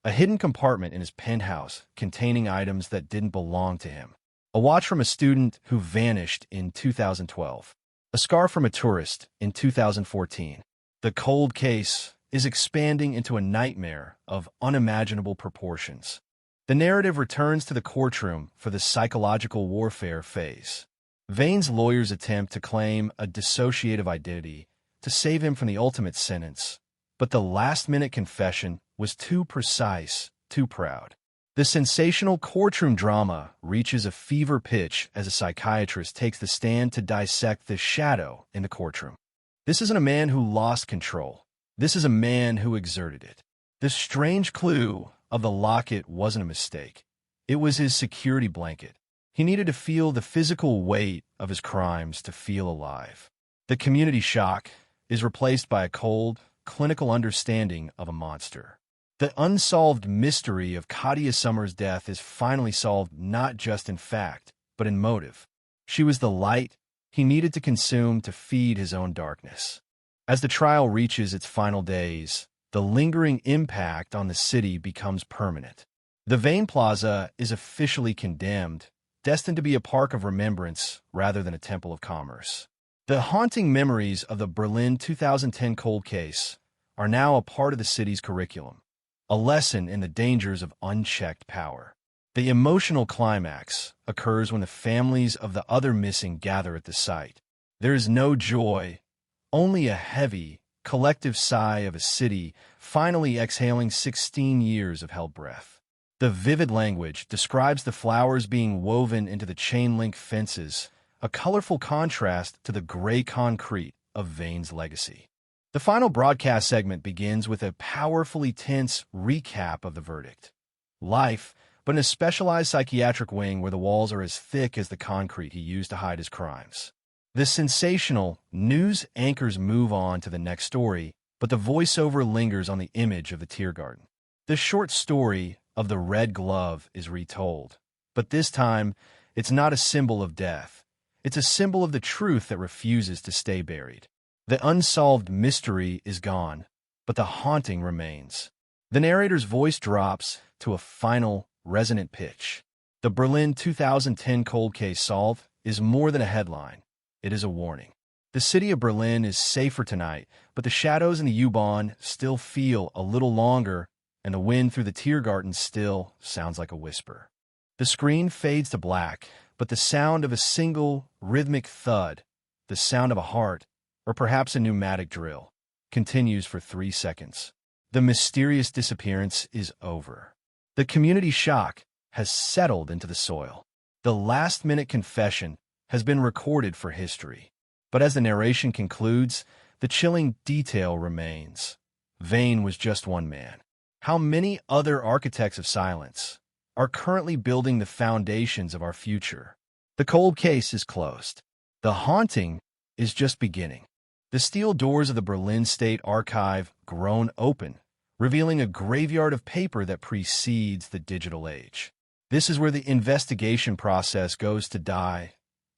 a hidden compartment in his penthouse containing items that didn't belong to him. A watch from a student who vanished in 2012. A scarf from a tourist in 2014. The cold case is expanding into a nightmare of unimaginable proportions. The narrative returns to the courtroom for the psychological warfare phase. Vane's lawyers attempt to claim a dissociative identity to save him from the ultimate sentence, but the last-minute confession was too precise, too proud. The sensational courtroom drama reaches a fever pitch as a psychiatrist takes the stand to dissect the shadow in the courtroom. This isn't a man who lost control. This is a man who exerted it. The strange clue of the locket wasn't a mistake. It was his security blanket. He needed to feel the physical weight of his crimes to feel alive. The community shock is replaced by a cold, clinical understanding of a monster. The unsolved mystery of Katia Summers' death is finally solved not just in fact, but in motive. She was the light he needed to consume to feed his own darkness. As the trial reaches its final days, the lingering impact on the city becomes permanent. The Vane Plaza is officially condemned, destined to be a park of remembrance rather than a temple of commerce. The haunting memories of the Berlin 2010 cold case are now a part of the city's curriculum, a lesson in the dangers of unchecked power. The emotional climax occurs when the families of the other missing gather at the site. There is no joy, only a heavy, collective sigh of a city finally exhaling 16 years of held breath. The vivid language describes the flowers being woven into the chain-link fences, a colorful contrast to the gray concrete of Vane's legacy. The final broadcast segment begins with a powerfully tense recap of the verdict. Life, but in a specialized psychiatric wing where the walls are as thick as the concrete he used to hide his crimes. The sensational news anchors move on to the next story, but the voiceover lingers on the image of the tear garden. The short story of the red glove is retold, but this time it's not a symbol of death. It's a symbol of the truth that refuses to stay buried. The unsolved mystery is gone, but the haunting remains. The narrator's voice drops to a final, resonant pitch. The Berlin 2010 cold case solved is more than a headline. It is a warning. The city of Berlin is safer tonight, but the shadows in the U-Bahn still feel a little longer, and the wind through the Tiergarten still sounds like a whisper. The screen fades to black, but the sound of a single rhythmic thud, the sound of a heart, or perhaps a pneumatic drill, continues for 3 seconds. The mysterious disappearance is over. The community shock has settled into the soil. The last-minute confession has been recorded for history. But as the narration concludes, the chilling detail remains. Vane was just one man. How many other architects of silence are currently building the foundations of our future? The cold case is closed. The haunting is just beginning. The steel doors of the Berlin State Archive groan open, revealing a graveyard of paper that precedes the digital age. This is where the investigation process goes to die,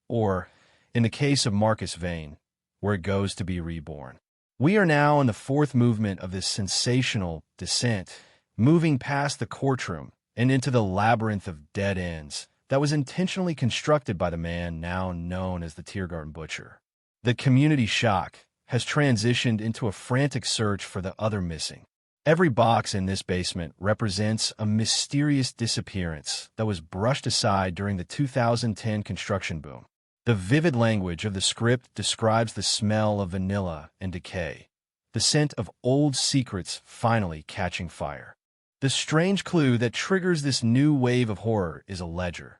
or, in the case of Marcus Vane, where it goes to be reborn. We are now in the fourth movement of this sensational descent, moving past the courtroom and into the labyrinth of dead ends that was intentionally constructed by the man now known as the Tiergarten Butcher. The community shock has transitioned into a frantic search for the other missing. Every box in this basement represents a mysterious disappearance that was brushed aside during the 2010 construction boom. The vivid language of the script describes the smell of vanilla and decay, the scent of old secrets finally catching fire. The strange clue that triggers this new wave of horror is a ledger,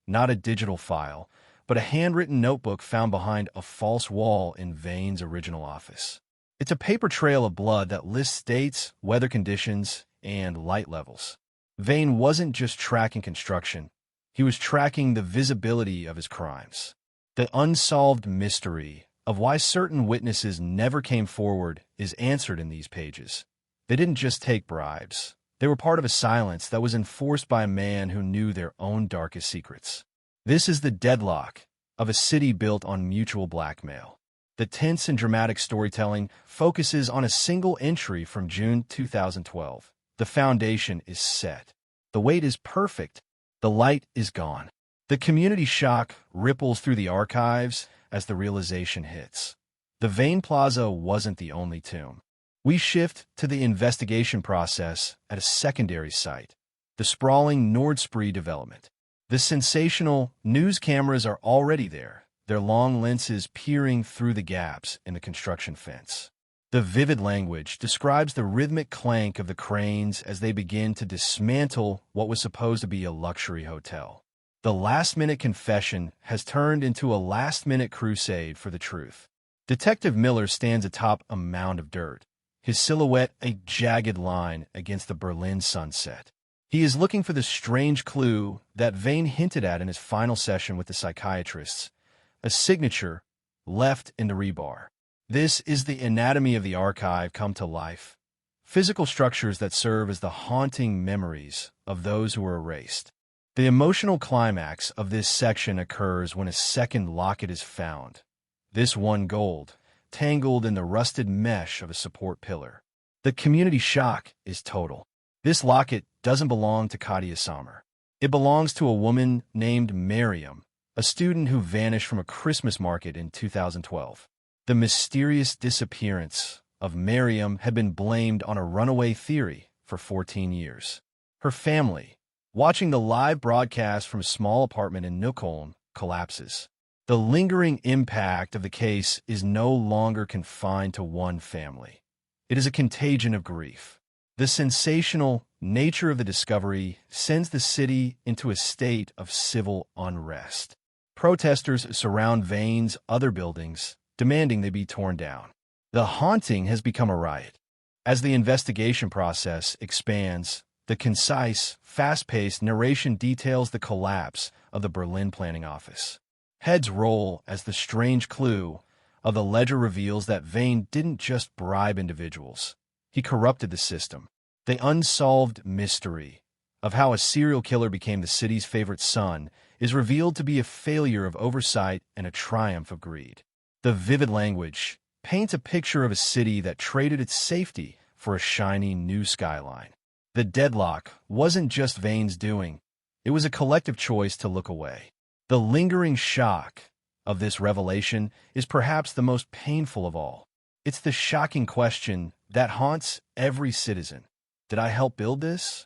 not a digital file, but a handwritten notebook found behind a false wall in Vane's original office. It's a paper trail of blood that lists dates, weather conditions, and light levels. Vane wasn't just tracking construction, he was tracking the visibility of his crimes. The unsolved mystery of why certain witnesses never came forward is answered in these pages. They didn't just take bribes. They were part of a silence that was enforced by a man who knew their own darkest secrets. This is the deadlock of a city built on mutual blackmail. The tense and dramatic storytelling focuses on a single entry from June 2012. The foundation is set. The weight is perfect. The light is gone. The community shock ripples through the archives as the realization hits. The Vane Plaza wasn't the only tomb. We shift to the investigation process at a secondary site, the sprawling Nordspree development. The sensational news cameras are already there, their long lenses peering through the gaps in the construction fence. The vivid language describes the rhythmic clank of the cranes as they begin to dismantle what was supposed to be a luxury hotel. The last-minute confession has turned into a last-minute crusade for the truth. Detective Miller stands atop a mound of dirt, his silhouette a jagged line against the Berlin sunset. He is looking for the strange clue that Vane hinted at in his final session with the psychiatrists, a signature left in the rebar. This is the anatomy of the archive come to life, physical structures that serve as the haunting memories of those who were erased. The emotional climax of this section occurs when a second locket is found, this one gold, tangled in the rusted mesh of a support pillar. The community shock is total. This locket doesn't belong to Katia Sommer. It belongs to a woman named Miriam, a student who vanished from a Christmas market in 2012. The mysterious disappearance of Miriam had been blamed on a runaway theory for 14 years. Her family, watching the live broadcast from a small apartment in Neukölln, collapses. The lingering impact of the case is no longer confined to one family. It is a contagion of grief. The sensational nature of the discovery sends the city into a state of civil unrest. Protesters surround Vane's other buildings, demanding they be torn down. The haunting has become a riot. As the investigation process expands, the concise, fast-paced narration details the collapse of the Berlin planning office. Heads roll as the strange clue of the ledger reveals that Vane didn't just bribe individuals. He corrupted the system. The unsolved mystery of how a serial killer became the city's favorite son is revealed to be a failure of oversight and a triumph of greed. The vivid language paints a picture of a city that traded its safety for a shiny new skyline. The deadlock wasn't just Vane's doing. It was a collective choice to look away. The lingering shock of this revelation is perhaps the most painful of all. It's the shocking question that haunts every citizen. Did I help build this?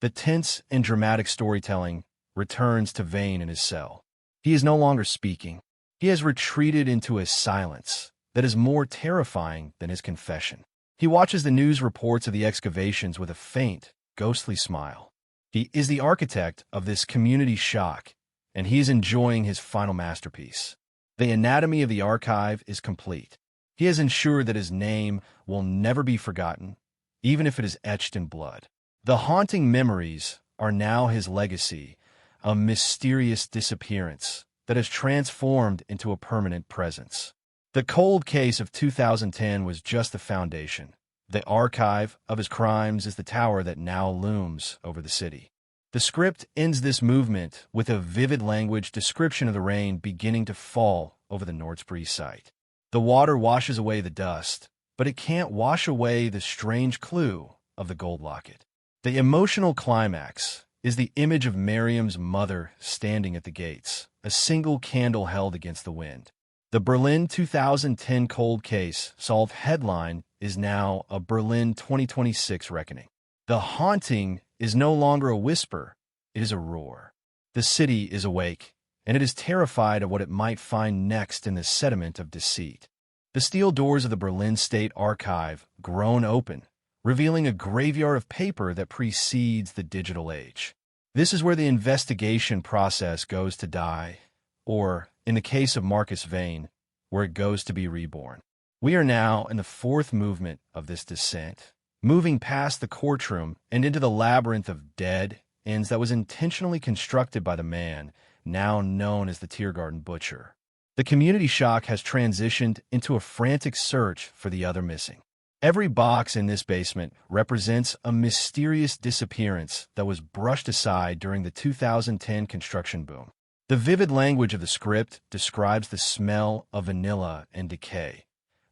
The tense and dramatic storytelling returns to Vane in his cell. He is no longer speaking. He has retreated into a silence that is more terrifying than his confession. He watches the news reports of the excavations with a faint, ghostly smile. He is the architect of this community shock, and he is enjoying his final masterpiece. The anatomy of the archive is complete. He has ensured that his name will never be forgotten, even if it is etched in blood. The haunting memories are now his legacy, a mysterious disappearance that has transformed into a permanent presence. The cold case of 2010 was just the foundation. The archive of his crimes is the tower that now looms over the city. The script ends this movement with a vivid language description of the rain beginning to fall over the Nordspree site. The water washes away the dust, but it can't wash away the strange clue of the gold locket. The emotional climax is the image of Miriam's mother standing at the gates, a single candle held against the wind. The Berlin 2010 cold case solved headline is now a Berlin 2026 reckoning. The haunting is no longer a whisper, it is a roar. The city is awake, and it is terrified of what it might find next in the sediment of deceit. The steel doors of the Berlin State Archive groan open, revealing a graveyard of paper that precedes the digital age. This is where the investigation process goes to die, or, in the case of Marcus Vane, where it goes to be reborn. We are now in the fourth movement of this descent, moving past the courtroom and into the labyrinth of dead ends that was intentionally constructed by the man now known as the Tiergarten Butcher. The community shock has transitioned into a frantic search for the other missing. Every box in this basement represents a mysterious disappearance that was brushed aside during the 2010 construction boom. The vivid language of the script describes the smell of vanilla and decay,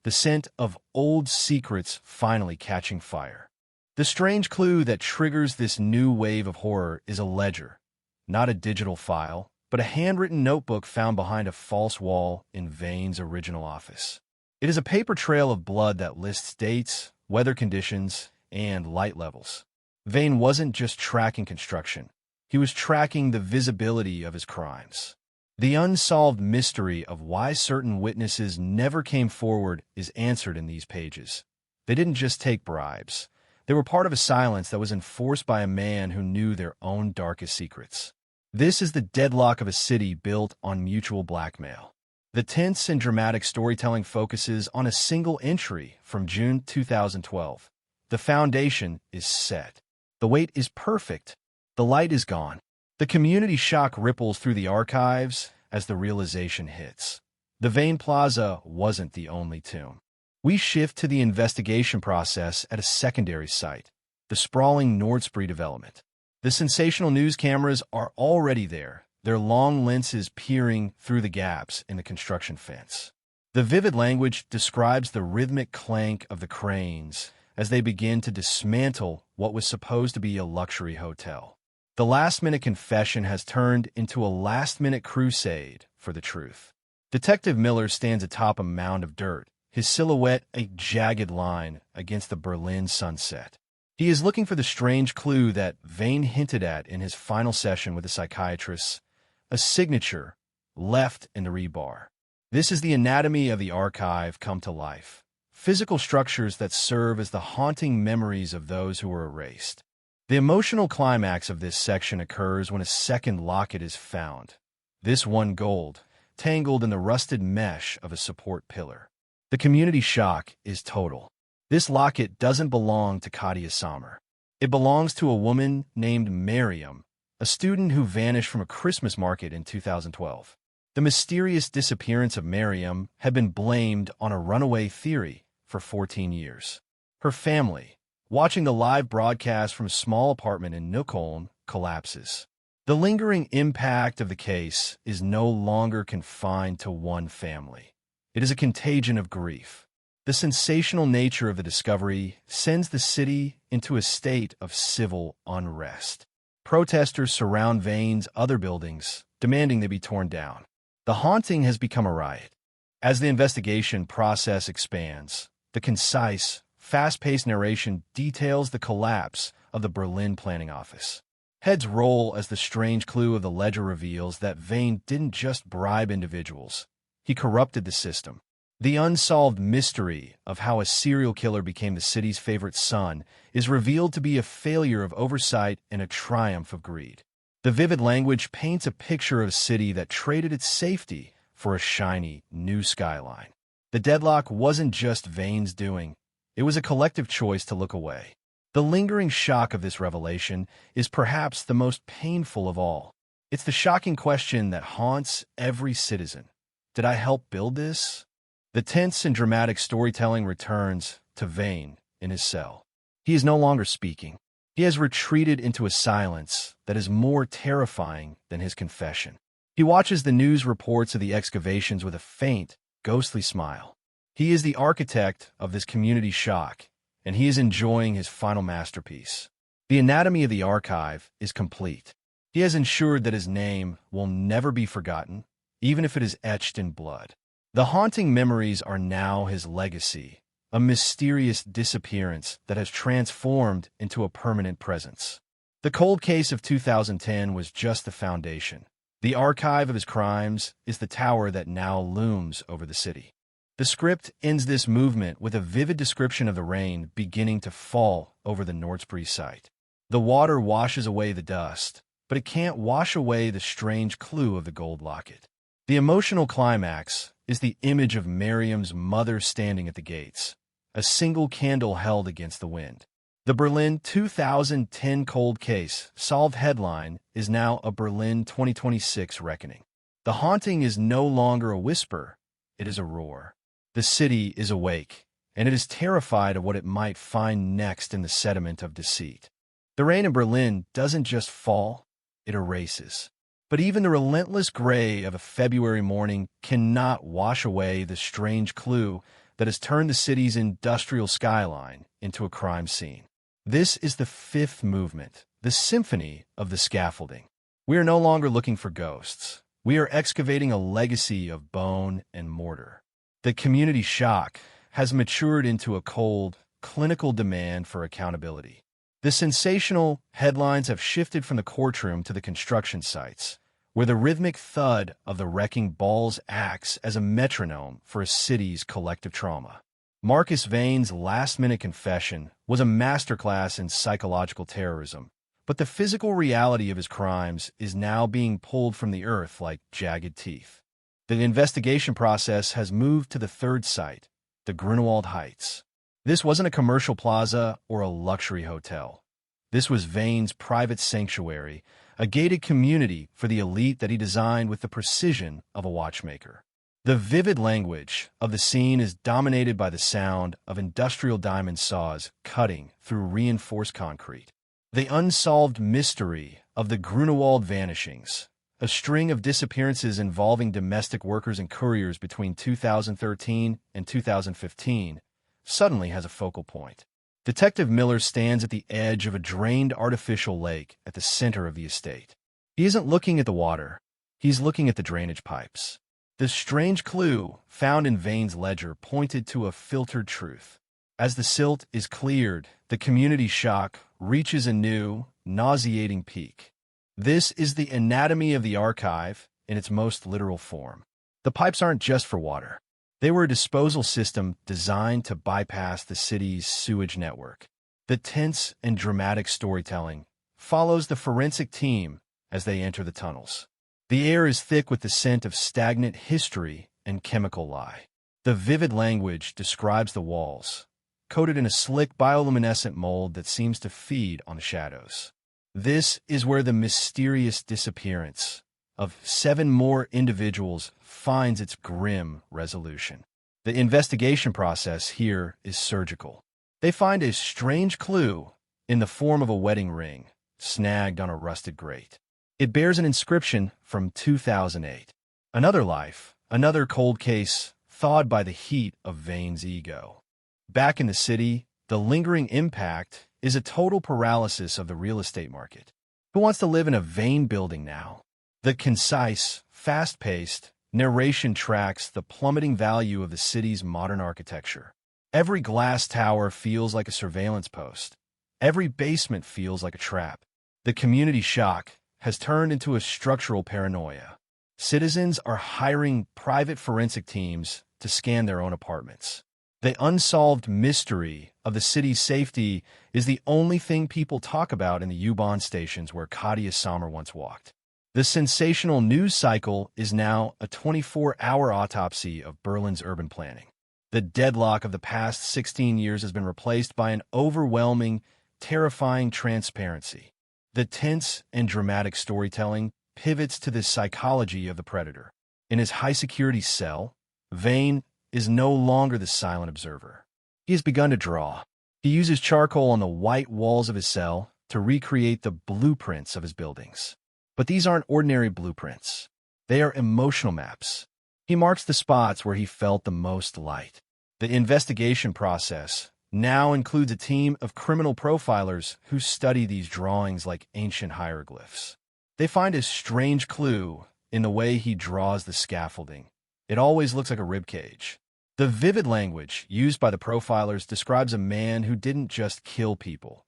the scent of old secrets finally catching fire. The strange clue that triggers this new wave of horror is a ledger, not a digital file, but a handwritten notebook found behind a false wall in Vane's original office. It is a paper trail of blood that lists dates, weather conditions, and light levels. Vane wasn't just tracking construction. He was tracking the visibility of his crimes. The unsolved mystery of why certain witnesses never came forward is answered in these pages. They didn't just take bribes. They were part of a silence that was enforced by a man who knew their own darkest secrets. This is the deadlock of a city built on mutual blackmail. The tense and dramatic storytelling focuses on a single entry from June 2012. The foundation is set. The weight is perfect. The light is gone. The community shock ripples through the archives as the realization hits. The Vane Plaza wasn't the only tomb. We shift to the investigation process at a secondary site, the sprawling Nordspree development. The sensational news cameras are already there, their long lenses peering through the gaps in the construction fence. The vivid language describes the rhythmic clank of the cranes as they begin to dismantle what was supposed to be a luxury hotel. The last-minute confession has turned into a last-minute crusade for the truth. Detective Miller stands atop a mound of dirt, his silhouette a jagged line against the Berlin sunset. He is looking for the strange clue that Vane hinted at in his final session with the psychiatrist, a signature left in the rebar. This is the anatomy of the archive come to life, physical structures that serve as the haunting memories of those who were erased. The emotional climax of this section occurs when a second locket is found, this one gold, tangled in the rusted mesh of a support pillar. The community shock is total. This locket doesn't belong to Katia Sommer. It belongs to a woman named Miriam, a student who vanished from a Christmas market in 2012. The mysterious disappearance of Miriam had been blamed on a runaway theory for 14 years. Her family, watching the live broadcast from a small apartment in Neukölln, collapses. The lingering impact of the case is no longer confined to one family. It is a contagion of grief. The sensational nature of the discovery sends the city into a state of civil unrest. Protesters surround Vane's other buildings, demanding they be torn down. The haunting has become a riot. As the investigation process expands, the concise, fast-paced narration details the collapse of the Berlin planning office. Heads roll as the strange clue of the ledger reveals that Vane didn't just bribe individuals. He corrupted the system. The unsolved mystery of how a serial killer became the city's favorite son is revealed to be a failure of oversight and a triumph of greed. The vivid language paints a picture of a city that traded its safety for a shiny, new skyline. The deadlock wasn't just Vane's doing. It was a collective choice to look away. The lingering shock of this revelation is perhaps the most painful of all. It's the shocking question that haunts every citizen. Did I help build this? The tense and dramatic storytelling returns to Vane in his cell. He is no longer speaking. He has retreated into a silence that is more terrifying than his confession. He watches the news reports of the excavations with a faint, ghostly smile. He is the architect of this community shock, and he is enjoying his final masterpiece. The anatomy of the archive is complete. He has ensured that his name will never be forgotten, even if it is etched in blood. The haunting memories are now his legacy, a mysterious disappearance that has transformed into a permanent presence. The cold case of 2010 was just the foundation. The archive of his crimes is the tower that now looms over the city. The script ends this movement with a vivid description of the rain beginning to fall over the Nordspree site. The water washes away the dust, but it can't wash away the strange clue of the gold locket. The emotional climax is the image of Miriam's mother standing at the gates, a single candle held against the wind. The Berlin 2010 cold case solved headline is now a Berlin 2026 reckoning. The haunting is no longer a whisper, it is a roar. The city is awake, and it is terrified of what it might find next in the sediment of deceit. The rain in Berlin doesn't just fall, it erases. But even the relentless gray of a February morning cannot wash away the strange clue that has turned the city's industrial skyline into a crime scene. This is the fifth movement, the symphony of the scaffolding. We are no longer looking for ghosts. We are excavating a legacy of bone and mortar. The community shock has matured into a cold, clinical demand for accountability. The sensational headlines have shifted from the courtroom to the construction sites, where the rhythmic thud of the wrecking balls acts as a metronome for a city's collective trauma. Marcus Vane's last-minute confession was a masterclass in psychological terrorism, but the physical reality of his crimes is now being pulled from the earth like jagged teeth. The investigation process has moved to the third site, the Grunewald Heights. This wasn't a commercial plaza or a luxury hotel. This was Vane's private sanctuary, a gated community for the elite that he designed with the precision of a watchmaker. The vivid language of the scene is dominated by the sound of industrial diamond saws cutting through reinforced concrete. The unsolved mystery of the Grunewald vanishings, a string of disappearances involving domestic workers and couriers between 2013 and 2015, suddenly has a focal point. Detective Miller stands at the edge of a drained artificial lake at the center of the estate. He isn't looking at the water. He's looking at the drainage pipes. The strange clue found in Vane's ledger pointed to a filtered truth. As the silt is cleared, the community shock reaches a new, nauseating peak. This is the anatomy of the archive in its most literal form. The pipes aren't just for water. They were a disposal system designed to bypass the city's sewage network. The tense and dramatic storytelling follows the forensic team as they enter the tunnels. The air is thick with the scent of stagnant history and chemical lye. The vivid language describes the walls, coated in a slick bioluminescent mold that seems to feed on the shadows. This is where the mysterious disappearance of 7 more individuals finds its grim resolution. The investigation process here is surgical. They find a strange clue in the form of a wedding ring snagged on a rusted grate. It bears an inscription from 2008. Another life, another cold case thawed by the heat of Vane's ego. Back in the city, the lingering impact is a total paralysis of the real estate market. Who wants to live in a Vane building now? The concise, fast-paced, narration tracks the plummeting value of the city's modern architecture. Every glass tower feels like a surveillance post. Every basement feels like a trap. The community shock has turned into a structural paranoia. Citizens are hiring private forensic teams to scan their own apartments. The unsolved mystery of the city's safety is the only thing people talk about in the U-Bahn stations where Katia Sommer once walked. The sensational news cycle is now a 24-hour autopsy of Berlin's urban planning. The deadlock of the past 16 years has been replaced by an overwhelming, terrifying transparency. The tense and dramatic storytelling pivots to the psychology of the predator. In his high-security cell, Vane is no longer the silent observer. He has begun to draw. He uses charcoal on the white walls of his cell to recreate the blueprints of his buildings. But these aren't ordinary blueprints. They are emotional maps. He marks the spots where he felt the most light. The investigation process now includes a team of criminal profilers who study these drawings like ancient hieroglyphs. They find a strange clue in the way he draws the scaffolding. It always looks like a ribcage. The vivid language used by the profilers describes a man who didn't just kill people.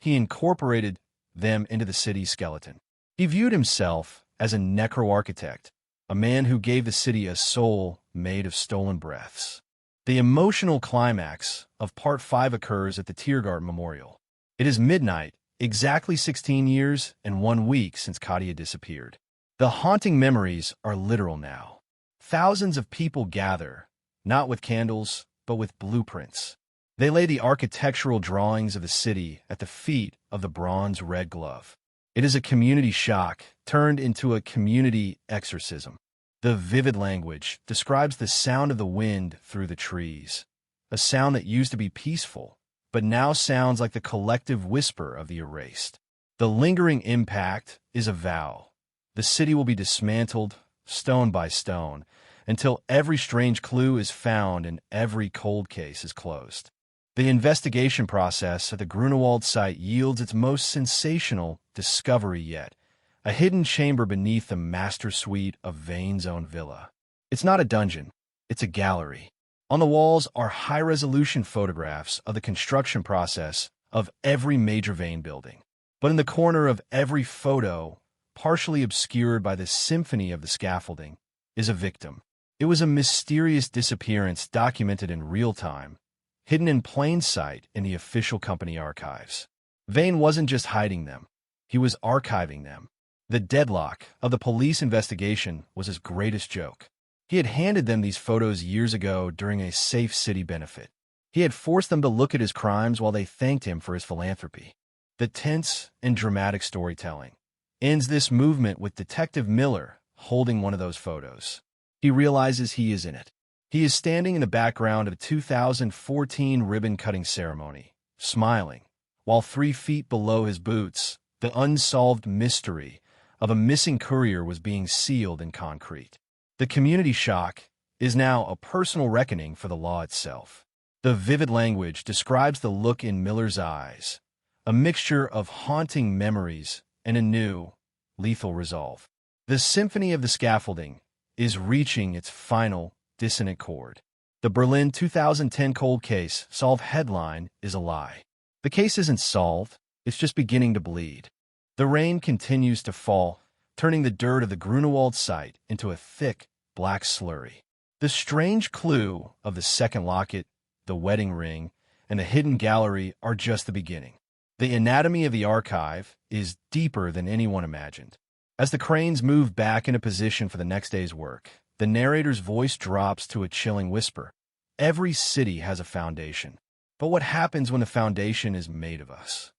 He incorporated them into the city's skeleton. He viewed himself as a necroarchitect, a man who gave the city a soul made of stolen breaths. The emotional climax of Part 5 occurs at the Tiergarten Memorial. It is midnight, exactly 16 years and 1 week since Katia disappeared. The haunting memories are literal now. Thousands of people gather, not with candles, but with blueprints. They lay the architectural drawings of the city at the feet of the bronze red glove. It is a community shock turned into a community exorcism. The vivid language describes the sound of the wind through the trees, a sound that used to be peaceful, but now sounds like the collective whisper of the erased. The lingering impact is a vow. The city will be dismantled, stone by stone, until every strange clue is found and every cold case is closed. The investigation process at the Grunewald site yields its most sensational discovery yet, a hidden chamber beneath the master suite of Vane's own villa. It's not a dungeon, it's a gallery. On the walls are high-resolution photographs of the construction process of every major Vane building. But in the corner of every photo, partially obscured by the symphony of the scaffolding, is a victim. It was a mysterious disappearance documented in real time, hidden in plain sight in the official company archives. Vane wasn't just hiding them, he was archiving them. The deadlock of the police investigation was his greatest joke. He had handed them these photos years ago during a Safe City benefit. He had forced them to look at his crimes while they thanked him for his philanthropy. The tense and dramatic storytelling ends this movement with Detective Miller holding one of those photos. He realizes he is in it. He is standing in the background of a 2014 ribbon-cutting ceremony, smiling, while 3 feet below his boots, the unsolved mystery of a missing courier was being sealed in concrete. The community shock is now a personal reckoning for the law itself. The vivid language describes the look in Miller's eyes, a mixture of haunting memories and a new, lethal resolve. The symphony of the scaffolding is reaching its final, dissonant chord. The Berlin 2010 cold case solved headline is a lie. The case isn't solved, it's just beginning to bleed. The rain continues to fall, turning the dirt of the Grunewald site into a thick, black slurry. The strange clue of the second locket, the wedding ring, and the hidden gallery are just the beginning. The anatomy of the archive is deeper than anyone imagined. As the cranes move back into position for the next day's work, the narrator's voice drops to a chilling whisper. Every city has a foundation. But what happens when the foundation is made of us?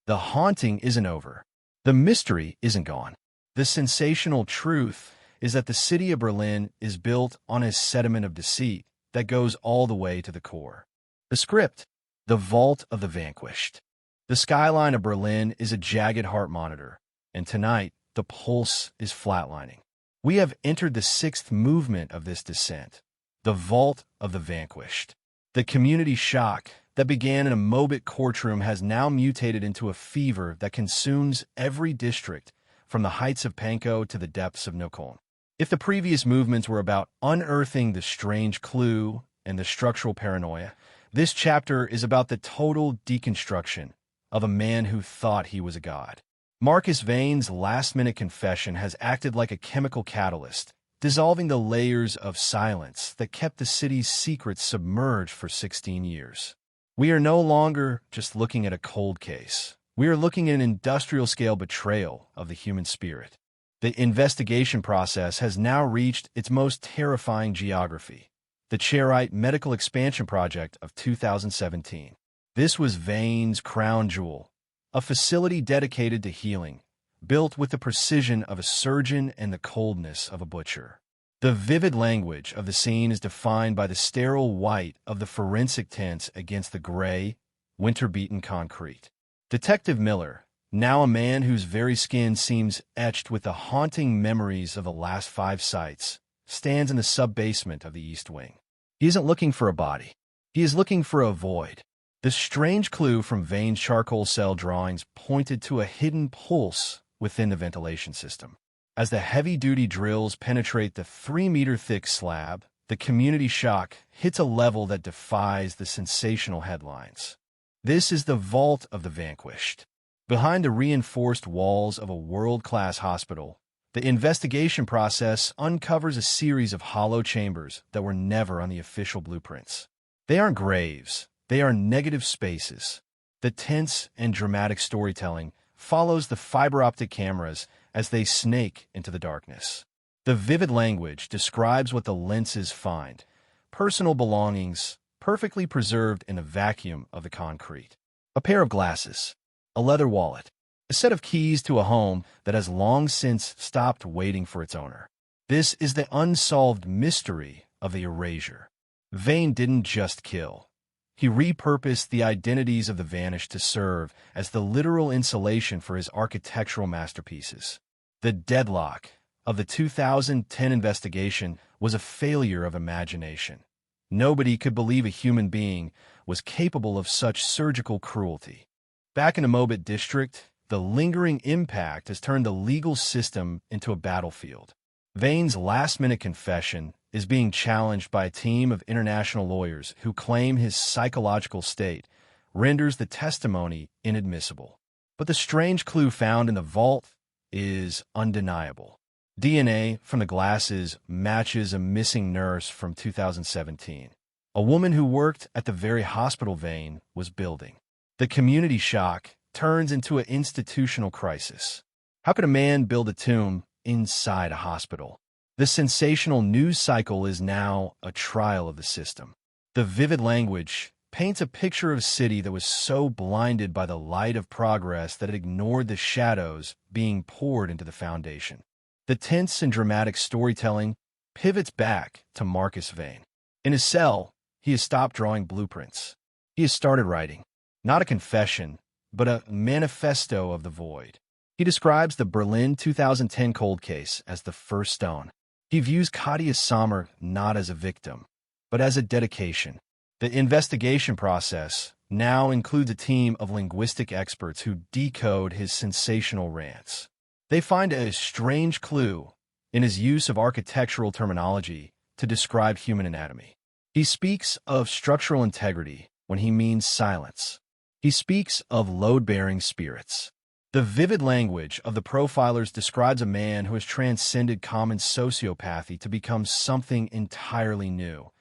The haunting isn't over. The mystery isn't gone. The sensational truth is that the city of Berlin is built on a sediment of deceit that goes all the way to the core. The script, the vault of the vanquished. The skyline of Berlin is a jagged heart monitor, and tonight, the pulse is flatlining. We have entered the 6th movement of this descent, the vault of the vanquished. The community shock that began in a Mobit courtroom has now mutated into a fever that consumes every district from the heights of Pankow to the depths of Neukölln. If the previous movements were about unearthing the strange clue and the structural paranoia, this chapter is about the total deconstruction of a man who thought he was a god. Marcus Vane's last-minute confession has acted like a chemical catalyst, dissolving the layers of silence that kept the city's secrets submerged for 16 years. We are no longer just looking at a cold case. We are looking at an industrial-scale betrayal of the human spirit. The investigation process has now reached its most terrifying geography, the Chairite Medical Expansion Project of 2017. This was Vane's crown jewel, a facility dedicated to healing, built with the precision of a surgeon and the coldness of a butcher. The vivid language of the scene is defined by the sterile white of the forensic tents against the gray, winter-beaten concrete. Detective Miller, now a man whose very skin seems etched with the haunting memories of the last 5 sites, stands in the sub-basement of the East Wing. He isn't looking for a body. He is looking for a void. The strange clue from Vane's charcoal cell drawings pointed to a hidden pulse within the ventilation system. As the heavy-duty drills penetrate the 3-meter-thick slab, the community shock hits a level that defies the sensational headlines. This is the vault of the vanquished. Behind the reinforced walls of a world-class hospital, the investigation process uncovers a series of hollow chambers that were never on the official blueprints. They aren't graves. They are negative spaces. The tense and dramatic storytelling follows the fiber-optic cameras as they snake into the darkness. The vivid language describes what the lenses find: personal belongings, perfectly preserved in a vacuum of the concrete. A pair of glasses, a leather wallet, a set of keys to a home that has long since stopped waiting for its owner. This is the unsolved mystery of the erasure. Vane didn't just kill. He repurposed the identities of the vanished to serve as the literal insulation for his architectural masterpieces. The deadlock of the 2010 investigation was a failure of imagination. Nobody could believe a human being was capable of such surgical cruelty. Back in the Mobit district, the lingering impact has turned the legal system into a battlefield. Vane's last-minute confession is being challenged by a team of international lawyers who claim his psychological state renders the testimony inadmissible. But the strange clue found in the vault is undeniable. DNA from the glasses matches a missing nurse from 2017, a woman who worked at the very hospital Vane was building. The community shock turns into an institutional crisis. How could a man build a tomb inside a hospital? The sensational news cycle is now a trial of the system. The vivid language paints a picture of a city that was so blinded by the light of progress that it ignored the shadows being poured into the foundation. The tense and dramatic storytelling pivots back to Marcus Vane. In his cell, he has stopped drawing blueprints. He has started writing, not a confession, but a manifesto of the void. He describes the Berlin 2010 cold case as the first stone. He views Katia Sommer not as a victim, but as a dedication. The investigation process now includes a team of linguistic experts who decode his sensational rants. They find a strange clue in his use of architectural terminology to describe human anatomy. He speaks of structural integrity when he means silence. He speaks of load-bearing spirits. The vivid language of the profilers describes a man who has transcended common sociopathy to become something entirely new,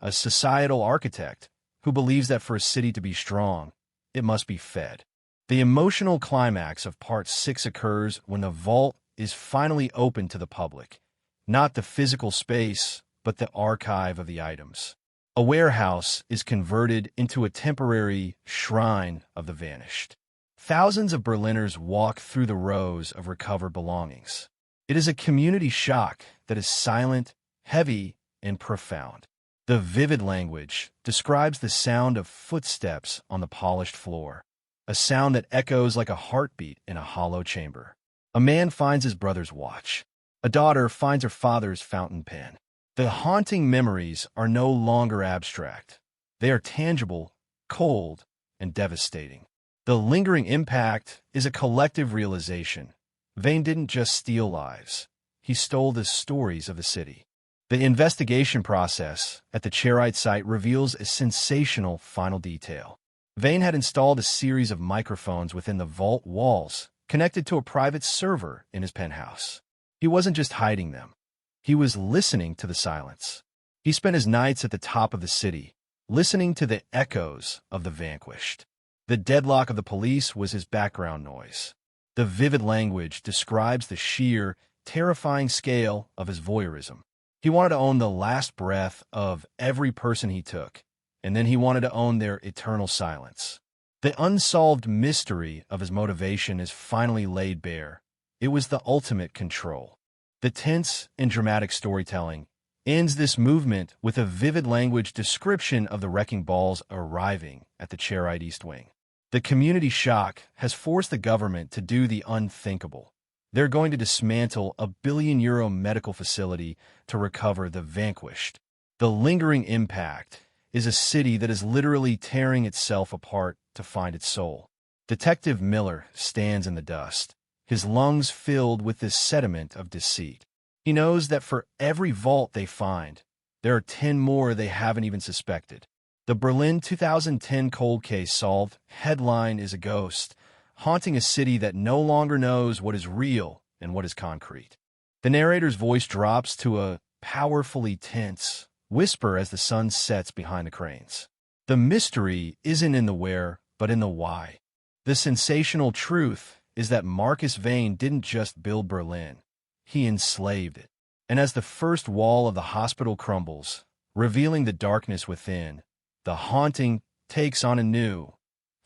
a societal architect who believes that for a city to be strong, it must be fed. The emotional climax of Part 6 occurs when the vault is finally open to the public, not the physical space, but the archive of the items. A warehouse is converted into a temporary shrine of the vanished. Thousands of Berliners walk through the rows of recovered belongings. It is a community shock that is silent, heavy, and profound. The vivid language describes the sound of footsteps on the polished floor, a sound that echoes like a heartbeat in a hollow chamber. A man finds his brother's watch. A daughter finds her father's fountain pen. The haunting memories are no longer abstract. They are tangible, cold, and devastating. The lingering impact is a collective realization. Vane didn't just steal lives. he stole the stories of the city. The investigation process at the Chairite site reveals a sensational final detail. Vane had installed a series of microphones within the vault walls, connected to a private server in his penthouse. He wasn't just hiding them. He was listening to the silence. He spent his nights at the top of the city, listening to the echoes of the vanquished. The deadlock of the police was his background noise. The vivid language describes the sheer, terrifying scale of his voyeurism. He wanted to own the last breath of every person he took, and then he wanted to own their eternal silence. The unsolved mystery of his motivation is finally laid bare. It was the ultimate control. The tense and dramatic storytelling ends this movement with a vivid language description of the wrecking balls arriving at the Chairite East Wing. The community shock has forced the government to do the unthinkable. They're going to dismantle a billion-euro medical facility to recover the vanquished. The lingering impact is a city that is literally tearing itself apart to find its soul. Detective Miller stands in the dust, his lungs filled with this sediment of deceit. He knows that for every vault they find, there are 10 more they haven't even suspected. The Berlin 2010 cold case solved headline is a ghost, haunting a city that no longer knows what is real and what is concrete. The narrator's voice drops to a powerfully tense whisper as the sun sets behind the cranes. The mystery isn't in the where, but in the why. The sensational truth is that Marcus Vane didn't just build Berlin, he enslaved it. And as the first wall of the hospital crumbles, revealing the darkness within, the haunting takes on a new,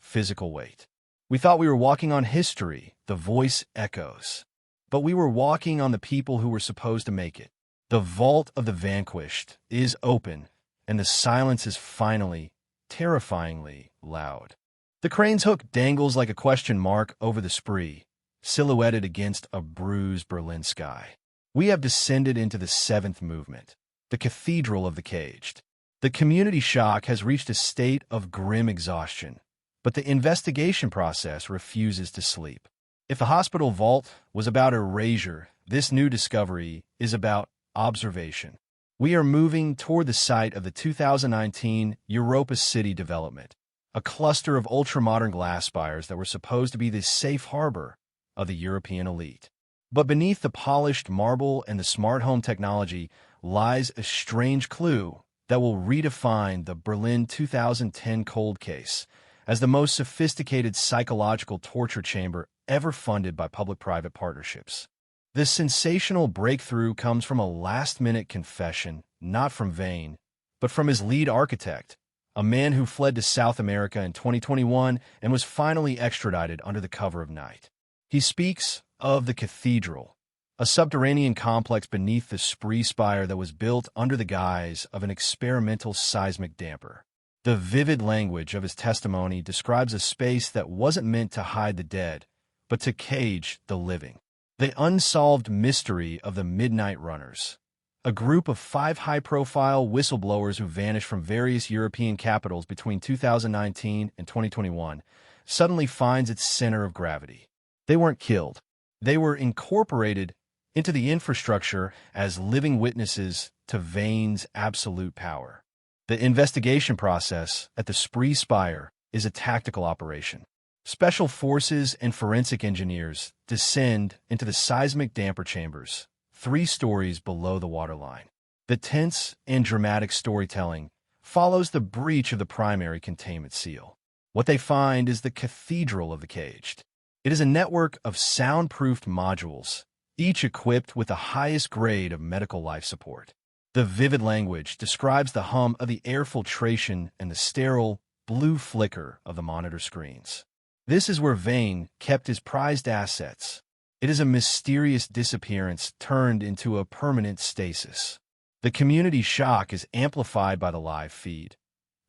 physical weight. We thought we were walking on history, the voice echoes. But we were walking on the people who were supposed to make it. The vault of the vanquished is open, and the silence is finally, terrifyingly loud. The crane's hook dangles like a question mark over the spree, silhouetted against a bruised Berlin sky. We have descended into the 7th movement, the cathedral of the caged. The community shock has reached a state of grim exhaustion, but the investigation process refuses to sleep. If the hospital vault was about erasure, this new discovery is about observation. We are moving toward the site of the 2019 Europa City development, a cluster of ultra-modern glass spires that were supposed to be the safe harbor of the European elite. But beneath the polished marble and the smart home technology lies a strange clue that will redefine the Berlin 2010 cold case as the most sophisticated psychological torture chamber ever funded by public-private partnerships. This sensational breakthrough comes from a last-minute confession, not from Vane, but from his lead architect, a man who fled to South America in 2021 and was finally extradited under the cover of night. He speaks of the cathedral, a subterranean complex beneath the Spree Spire that was built under the guise of an experimental seismic damper. The vivid language of his testimony describes a space that wasn't meant to hide the dead, but to cage the living. The unsolved mystery of the Midnight Runners, a group of 5 high-profile whistleblowers who vanished from various European capitals between 2019 and 2021, suddenly finds its center of gravity. They weren't killed. They were incorporated into the infrastructure as living witnesses to Vane's absolute power. The investigation process at the Spree Spire is a tactical operation. Special forces and forensic engineers descend into the seismic damper chambers, 3 stories below the waterline. The tense and dramatic storytelling follows the breach of the primary containment seal. What they find is the cathedral of the caged. It is a network of soundproofed modules, each equipped with the highest grade of medical life support. The vivid language describes the hum of the air filtration and the sterile, blue flicker of the monitor screens. This is where Vane kept his prized assets. It is a mysterious disappearance turned into a permanent stasis. The community shock is amplified by the live feed.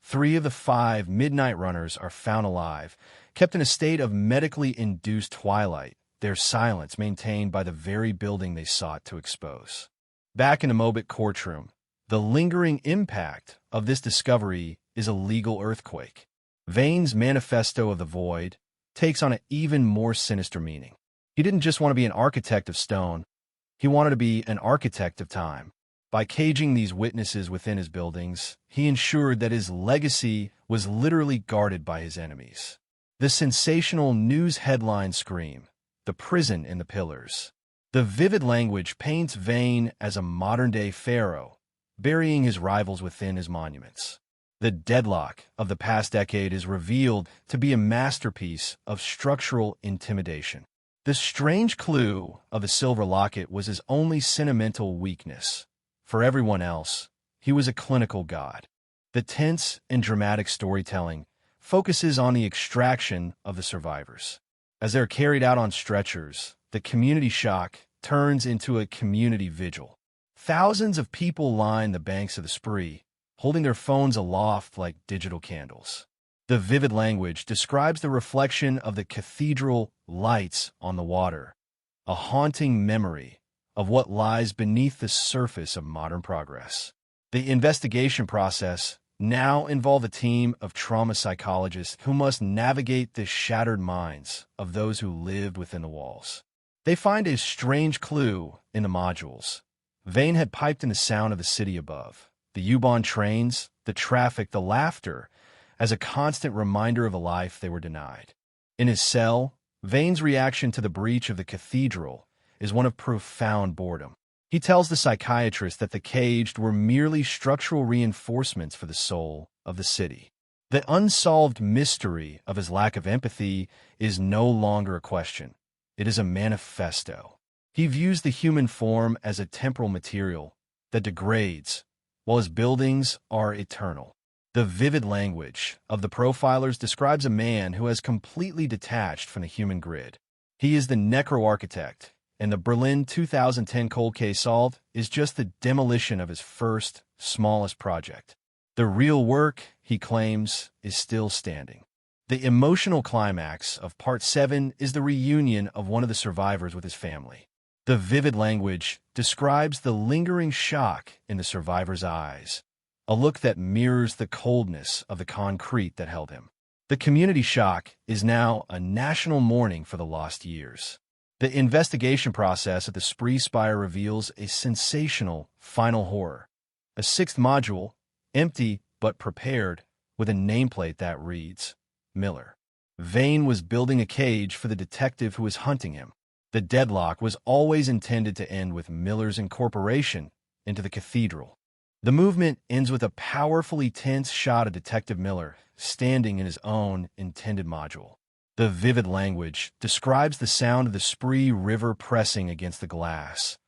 3 of the 5 Midnight Runners are found alive, kept in a state of medically induced twilight, their silence maintained by the very building they sought to expose. Back in the Mobit courtroom, the lingering impact of this discovery is a legal earthquake. Vane's manifesto of the void takes on an even more sinister meaning. He didn't just want to be an architect of stone. He wanted to be an architect of time. By caging these witnesses within his buildings, he ensured that his legacy was literally guarded by his enemies. The sensational news headlines scream, "The prison in the pillars." The vivid language paints Vane as a modern-day pharaoh, burying his rivals within his monuments. The deadlock of the past decade is revealed to be a masterpiece of structural intimidation. The strange clue of the silver locket was his only sentimental weakness. For everyone else, he was a clinical god. The tense and dramatic storytelling focuses on the extraction of the survivors. As they're carried out on stretchers, the community shock turns into a community vigil. Thousands of people line the banks of the Spree, holding their phones aloft like digital candles. The vivid language describes the reflection of the cathedral lights on the water, a haunting memory of what lies beneath the surface of modern progress. The investigation process now involves a team of trauma psychologists who must navigate the shattered minds of those who lived within the walls. They find a strange clue in the modules. Vane had piped in the sound of the city above, the U-Bahn trains, the traffic, the laughter, as a constant reminder of a life they were denied. In his cell, Vane's reaction to the breach of the cathedral is one of profound boredom. He tells the psychiatrist that the caged were merely structural reinforcements for the soul of the city. The unsolved mystery of his lack of empathy is no longer a question. It is a manifesto. He views the human form as a temporal material that degrades, while his buildings are eternal. The vivid language of the profilers describes a man who has completely detached from the human grid. He is the necro-architect, and the Berlin 2010 cold case solved is just the demolition of his first, smallest project. The real work, he claims, is still standing. The emotional climax of Part 7 is the reunion of one of the survivors with his family. The vivid language describes the lingering shock in the survivor's eyes, a look that mirrors the coldness of the concrete that held him. The community shock is now a national mourning for the lost years. The investigation process at the Spree Spire reveals a sensational final horror. A sixth module, empty but prepared, with a nameplate that reads, Miller. Vane was building a cage for the detective who was hunting him. The deadlock was always intended to end with Miller's incorporation into the cathedral. The movement ends with a powerfully tense shot of Detective Miller standing in his own intended module. The vivid language describes the sound of the Spree River pressing against the glass,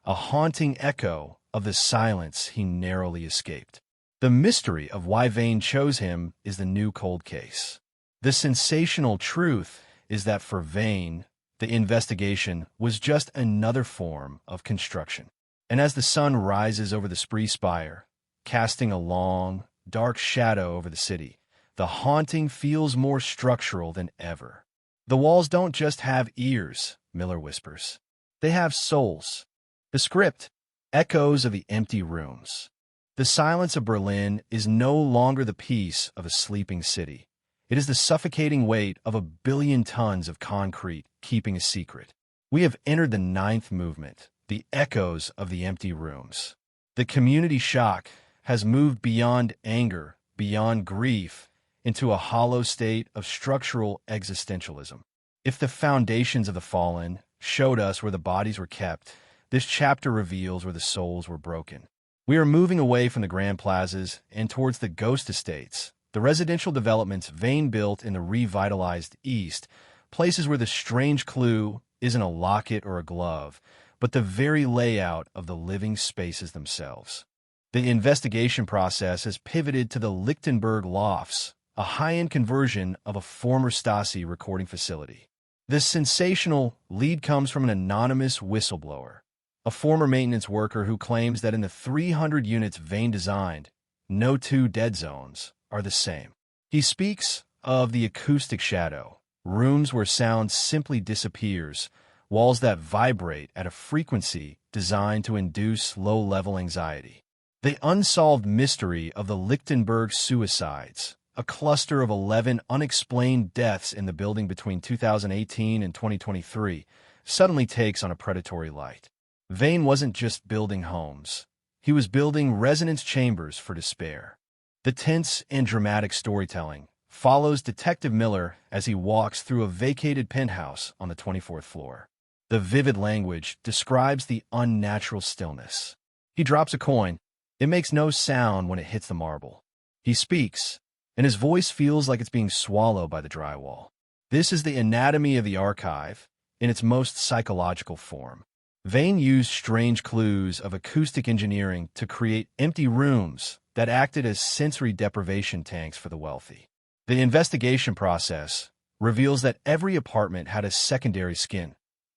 a haunting echo of the silence he narrowly escaped. The mystery of why Vane chose him is the new cold case. The sensational truth is that for Vane, the investigation was just another form of construction. And as the sun rises over the Spree Spire, casting a long, dark shadow over the city, the haunting feels more structural than ever. The walls don't just have ears, Miller whispers. They have souls. The script echoes of the empty rooms. The silence of Berlin is no longer the peace of a sleeping city. It is the suffocating weight of 1 billion tons of concrete keeping a secret. We have entered the 9th movement, the echoes of the empty rooms. The community shock has moved beyond anger, beyond grief, into a hollow state of structural existentialism. If the foundations of the fallen showed us where the bodies were kept, this chapter reveals where the souls were broken. We are moving away from the grand plazas and towards the ghost estates, the residential developments Vane built in the revitalized East, places where the strange clue isn't a locket or a glove, but the very layout of the living spaces themselves. The investigation process has pivoted to the Lichtenberg Lofts, a high-end conversion of a former Stasi recording facility. This sensational lead comes from an anonymous whistleblower, a former maintenance worker who claims that in the 300 units Vane designed, no 2 dead zones are the same. He speaks of the acoustic shadow, rooms where sound simply disappears, walls that vibrate at a frequency designed to induce low-level anxiety. The unsolved mystery of the Lichtenberg suicides, a cluster of 11 unexplained deaths in the building between 2018 and 2023, suddenly takes on a predatory light. Vane wasn't just building homes. He was building resonance chambers for despair. The tense and dramatic storytelling follows Detective Miller as he walks through a vacated penthouse on the 24th floor. The vivid language describes the unnatural stillness. He drops a coin. It makes no sound when it hits the marble. He speaks, and his voice feels like it's being swallowed by the drywall. This is the anatomy of the archive in its most psychological form. Vane used strange clues of acoustic engineering to create empty rooms that acted as sensory deprivation tanks for the wealthy. The investigation process reveals that every apartment had a secondary skin,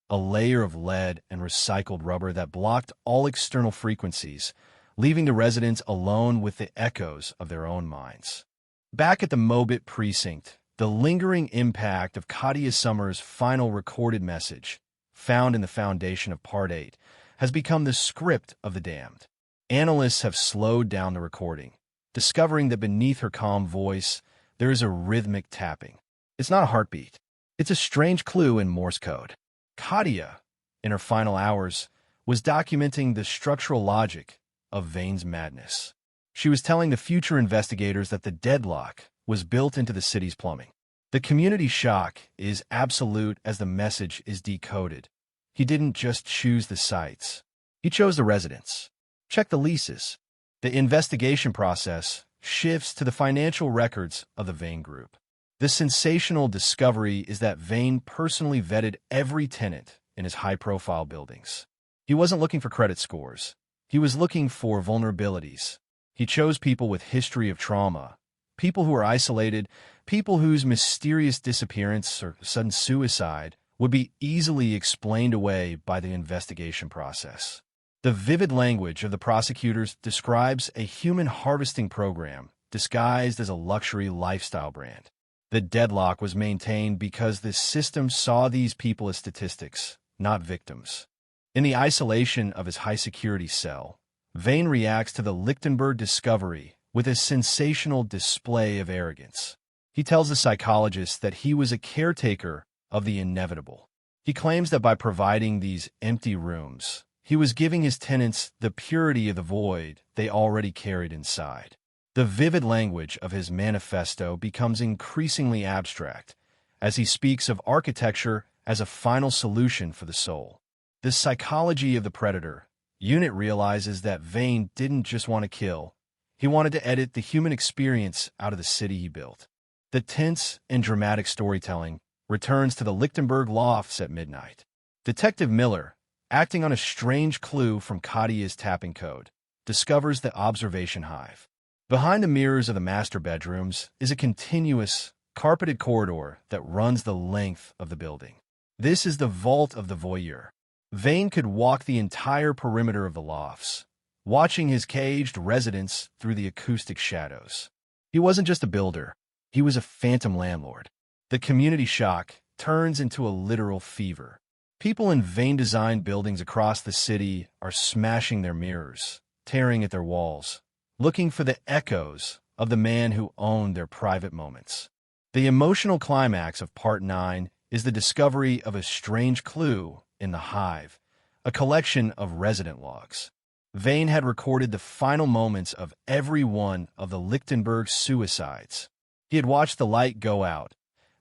a layer of lead and recycled rubber that blocked all external frequencies, leaving the residents alone with the echoes of their own minds. Back at the Mobit precinct, the lingering impact of Katia Summers' final recorded message, found in the foundation of Part 8, has become the script of the damned. Analysts have slowed down the recording, discovering that beneath her calm voice, there is a rhythmic tapping. It's not a heartbeat. It's a strange clue in Morse code. Katia, in her final hours, was documenting the structural logic of Vane's madness. She was telling the future investigators that the deadlock was built into the city's plumbing. The community shock is absolute as the message is decoded. He didn't just choose the sites. He chose the residents. Check the leases. The investigation process shifts to the financial records of the Vane Group. The sensational discovery is that Vane personally vetted every tenant in his high-profile buildings. He wasn't looking for credit scores. He was looking for vulnerabilities. He chose people with history of trauma, people who are isolated, people whose mysterious disappearance or sudden suicide would be easily explained away by the investigation process. The vivid language of the prosecutors describes a human harvesting program disguised as a luxury lifestyle brand. The deadlock was maintained because the system saw these people as statistics, not victims. In the isolation of his high-security cell, Vane reacts to the Lichtenberg discovery with a sensational display of arrogance. He tells the psychologist that he was a caretaker of the inevitable. He claims that by providing these empty rooms, he was giving his tenants the purity of the void they already carried inside. The vivid language of his manifesto becomes increasingly abstract as he speaks of architecture as a final solution for the soul. The psychology of the predator unit realizes that Vane didn't just want to kill. He wanted to edit the human experience out of the city he built. The tense and dramatic storytelling returns to the Lichtenberg lofts at midnight. Detective Miller, acting on a strange clue from Katia's tapping code, discovers the observation hive. Behind the mirrors of the master bedrooms is a continuous, carpeted corridor that runs the length of the building. This is the vault of the voyeur. Vane could walk the entire perimeter of the lofts, watching his caged residents through the acoustic shadows. He wasn't just a builder. He was a phantom landlord. The community shock turns into a literal fever. People in Vane-designed buildings across the city are smashing their mirrors, tearing at their walls, looking for the echoes of the man who owned their private moments. The emotional climax of Part 9 is the discovery of a strange clue in the hive, a collection of resident logs. Vane had recorded the final moments of every one of the Lichtenberg suicides. He had watched the light go out,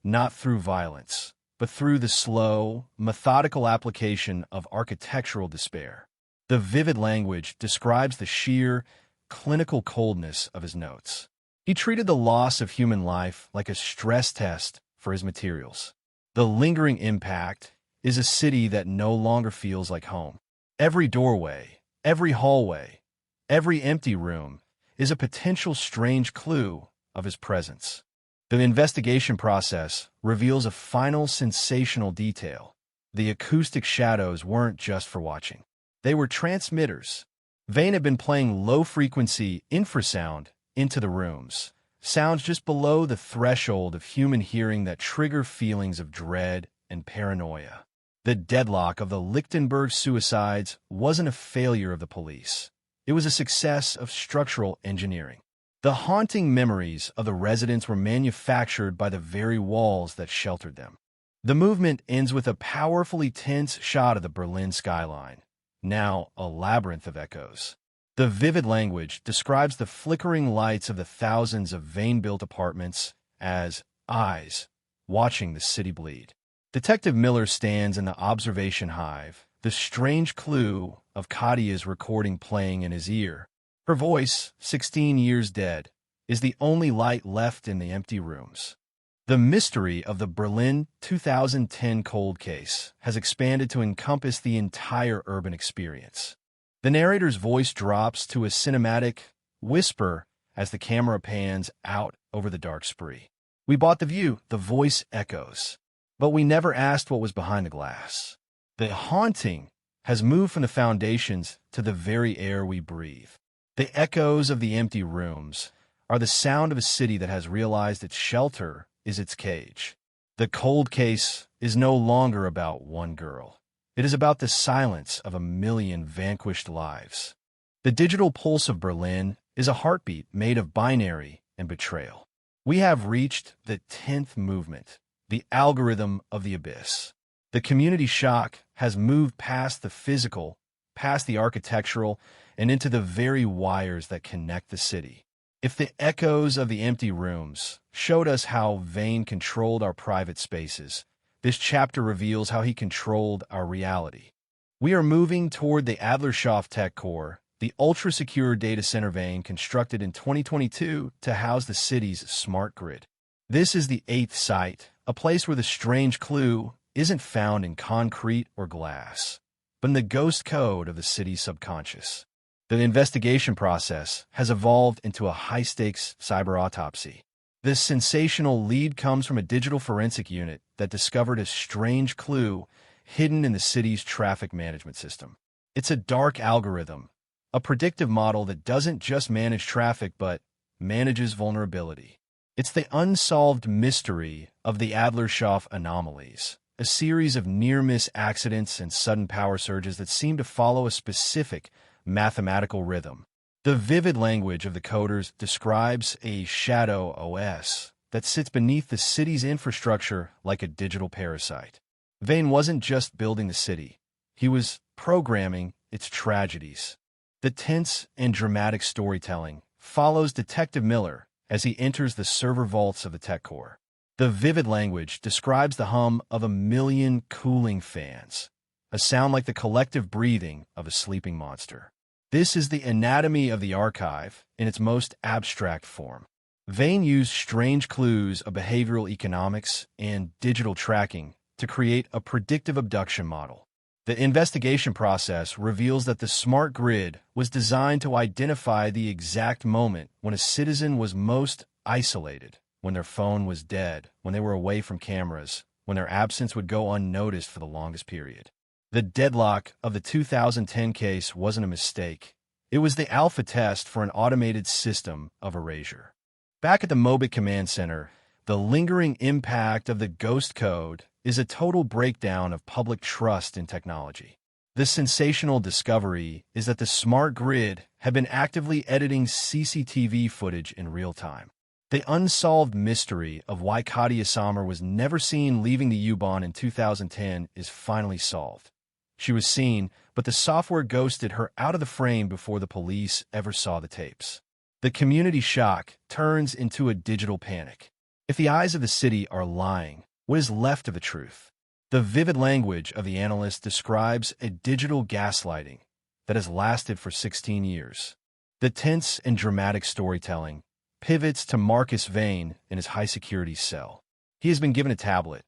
not through violence, but through the slow, methodical application of architectural despair. The vivid language describes the sheer, clinical coldness of his notes. He treated the loss of human life like a stress test for his materials. The lingering impact is a city that no longer feels like home. Every doorway, every hallway, every empty room is a potential strange clue of his presence. The investigation process reveals a final sensational detail. The acoustic shadows weren't just for watching. They were transmitters. Vane had been playing low-frequency infrasound into the rooms, sounds just below the threshold of human hearing that trigger feelings of dread and paranoia. The deadlock of the Lichtenberg suicides wasn't a failure of the police. It was a success of structural engineering. The haunting memories of the residents were manufactured by the very walls that sheltered them. The movement ends with a powerfully tense shot of the Berlin skyline. now a labyrinth of echoes. The vivid language describes the flickering lights of the thousands of Vane-built apartments as eyes watching the city bleed. Detective Miller stands in the observation hive, the strange clue of Kadia's recording playing in his ear. Her voice, 16 years dead, is the only light left in the empty rooms. The mystery of the Berlin 2010 cold case has expanded to encompass the entire urban experience. The narrator's voice drops to a cinematic whisper as the camera pans out over the dark spree. We bought the view, the voice echoes, but we never asked what was behind the glass. The haunting has moved from the foundations to the very air we breathe. The echoes of the empty rooms are the sound of a city that has realized its shelter is its cage. The cold case is no longer about one girl. It is about the silence of a million vanquished lives. The digital pulse of Berlin is a heartbeat made of binary and betrayal. We have reached the 10th movement, the algorithm of the abyss. The community shock has moved past the physical, past the architectural, and into the very wires that connect the city. If the echoes of the empty rooms showed us how Vane controlled our private spaces, this chapter reveals how he controlled our reality. We are moving toward the Adlershof Tech Core, the ultra-secure data center Vane constructed in 2022 to house the city's smart grid. This is the 8th site, a place where the strange clue isn't found in concrete or glass, but in the ghost code of the city's subconscious. The investigation process has evolved into a high-stakes cyber autopsy. This sensational lead comes from a digital forensic unit that discovered a strange clue hidden in the city's traffic management system. It's a dark algorithm, a predictive model that doesn't just manage traffic but manages vulnerability. It's the unsolved mystery of the Adlershof anomalies, a series of near-miss accidents and sudden power surges that seem to follow a specific mathematical rhythm. The vivid language of the coders describes a shadow OS that sits beneath the city's infrastructure like a digital parasite. Vane wasn't just building the city. He was programming its tragedies. The tense and dramatic storytelling follows Detective Miller as he enters the server vaults of the tech core. The vivid language describes the hum of a million cooling fans, a sound like the collective breathing of a sleeping monster. This is the anatomy of the archive in its most abstract form. Vane used strange clues of behavioral economics and digital tracking to create a predictive abduction model. The investigation process reveals that the smart grid was designed to identify the exact moment when a citizen was most isolated, when their phone was dead, when they were away from cameras, when their absence would go unnoticed for the longest period. The deadlock of the 2010 case wasn't a mistake. It was the alpha test for an automated system of erasure. Back at the Mobit Command Center, the lingering impact of the ghost code is a total breakdown of public trust in technology. The sensational discovery is that the smart grid had been actively editing CCTV footage in real time. The unsolved mystery of why Kadia Sommer was never seen leaving the U-Bahn in 2010 is finally solved. She was seen, but the software ghosted her out of the frame before the police ever saw the tapes. The community shock turns into a digital panic. If the eyes of the city are lying, what is left of the truth? The vivid language of the analyst describes a digital gaslighting that has lasted for 16 years. The tense and dramatic storytelling pivots to Marcus Vane in his high-security cell. He has been given a tablet.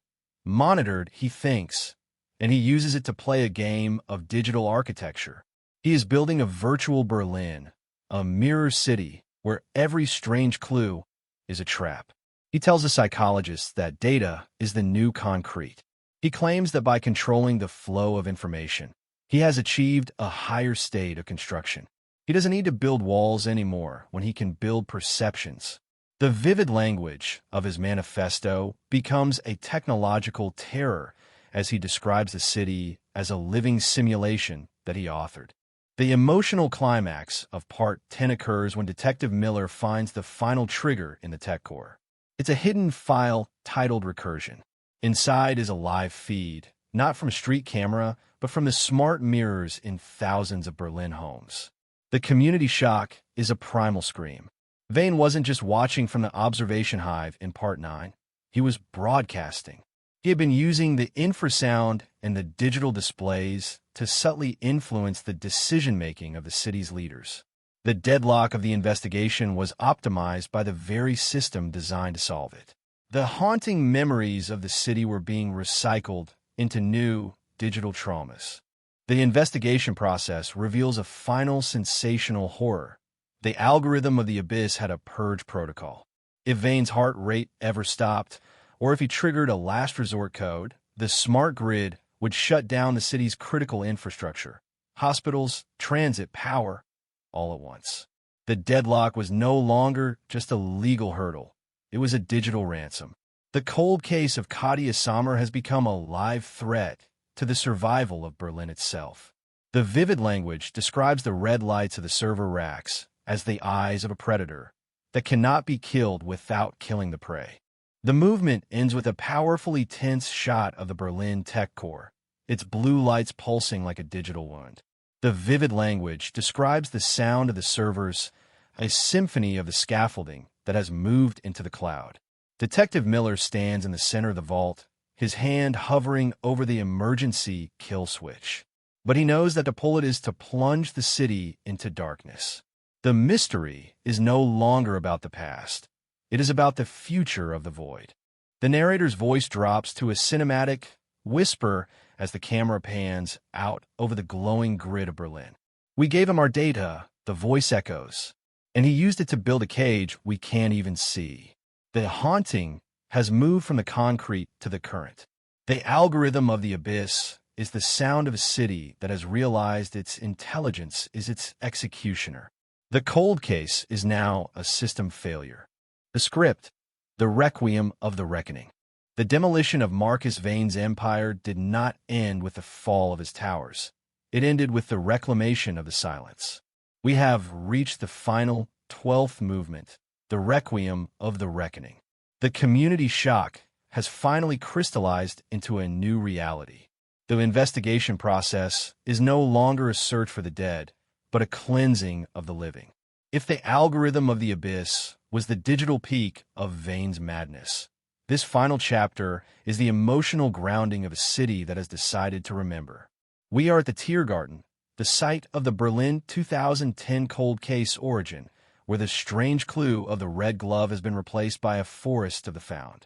Monitored, he thinks, and he uses it to play a game of digital architecture. He is building a virtual Berlin, a mirror city where every strange clue is a trap. He tells a psychologist that data is the new concrete. He claims that by controlling the flow of information, he has achieved a higher state of construction. He doesn't need to build walls anymore when he can build perceptions. The vivid language of his manifesto becomes a technological terror as he describes the city as a living simulation that he authored. The emotional climax of Part 10 occurs when Detective Miller finds the final trigger in the tech core. It's a hidden file titled Recursion. Inside is a live feed, not from a street camera, but from the smart mirrors in thousands of Berlin homes. The community shock is a primal scream. Vane wasn't just watching from the observation hive in Part 9. He was broadcasting. He had been using the infrasound and the digital displays to subtly influence the decision-making of the city's leaders. The deadlock of the investigation was optimized by the very system designed to solve it. The haunting memories of the city were being recycled into new digital traumas. The investigation process reveals a final sensational horror. The algorithm of the abyss had a purge protocol. If Vane's heart rate ever stopped, or if he triggered a last resort code, the smart grid would shut down the city's critical infrastructure, hospitals, transit, power, all at once. The deadlock was no longer just a legal hurdle. It was a digital ransom. The cold case of Katia Sommer has become a live threat to the survival of Berlin itself. The vivid language describes the red lights of the server racks as the eyes of a predator that cannot be killed without killing the prey. The movement ends with a powerfully tense shot of the Berlin tech core, its blue lights pulsing like a digital wound. The vivid language describes the sound of the servers, a symphony of the scaffolding that has moved into the cloud. Detective Miller stands in the center of the vault, his hand hovering over the emergency kill switch. But he knows that to pull it is to plunge the city into darkness. The mystery is no longer about the past. It is about the future of the void. The narrator's voice drops to a cinematic whisper as the camera pans out over the glowing grid of Berlin. We gave him our data, the voice echoes, and he used it to build a cage we can't even see. The haunting has moved from the concrete to the current. The algorithm of the abyss is the sound of a city that has realized its intelligence is its executioner. The cold case is now a system failure. The script, the requiem of the reckoning. The demolition of Marcus Vane's empire did not end with the fall of his towers. It ended with the reclamation of the silence. We have reached the final 12th movement, the requiem of the reckoning. The community shock has finally crystallized into a new reality. The investigation process is no longer a search for the dead, but a cleansing of the living. If the algorithm of the abyss was the digital peak of Vane's madness, this final chapter is the emotional grounding of a city that has decided to remember. We are at the Tiergarten, the site of the Berlin 2010 cold case origin, where the strange clue of the red glove has been replaced by a forest of the found.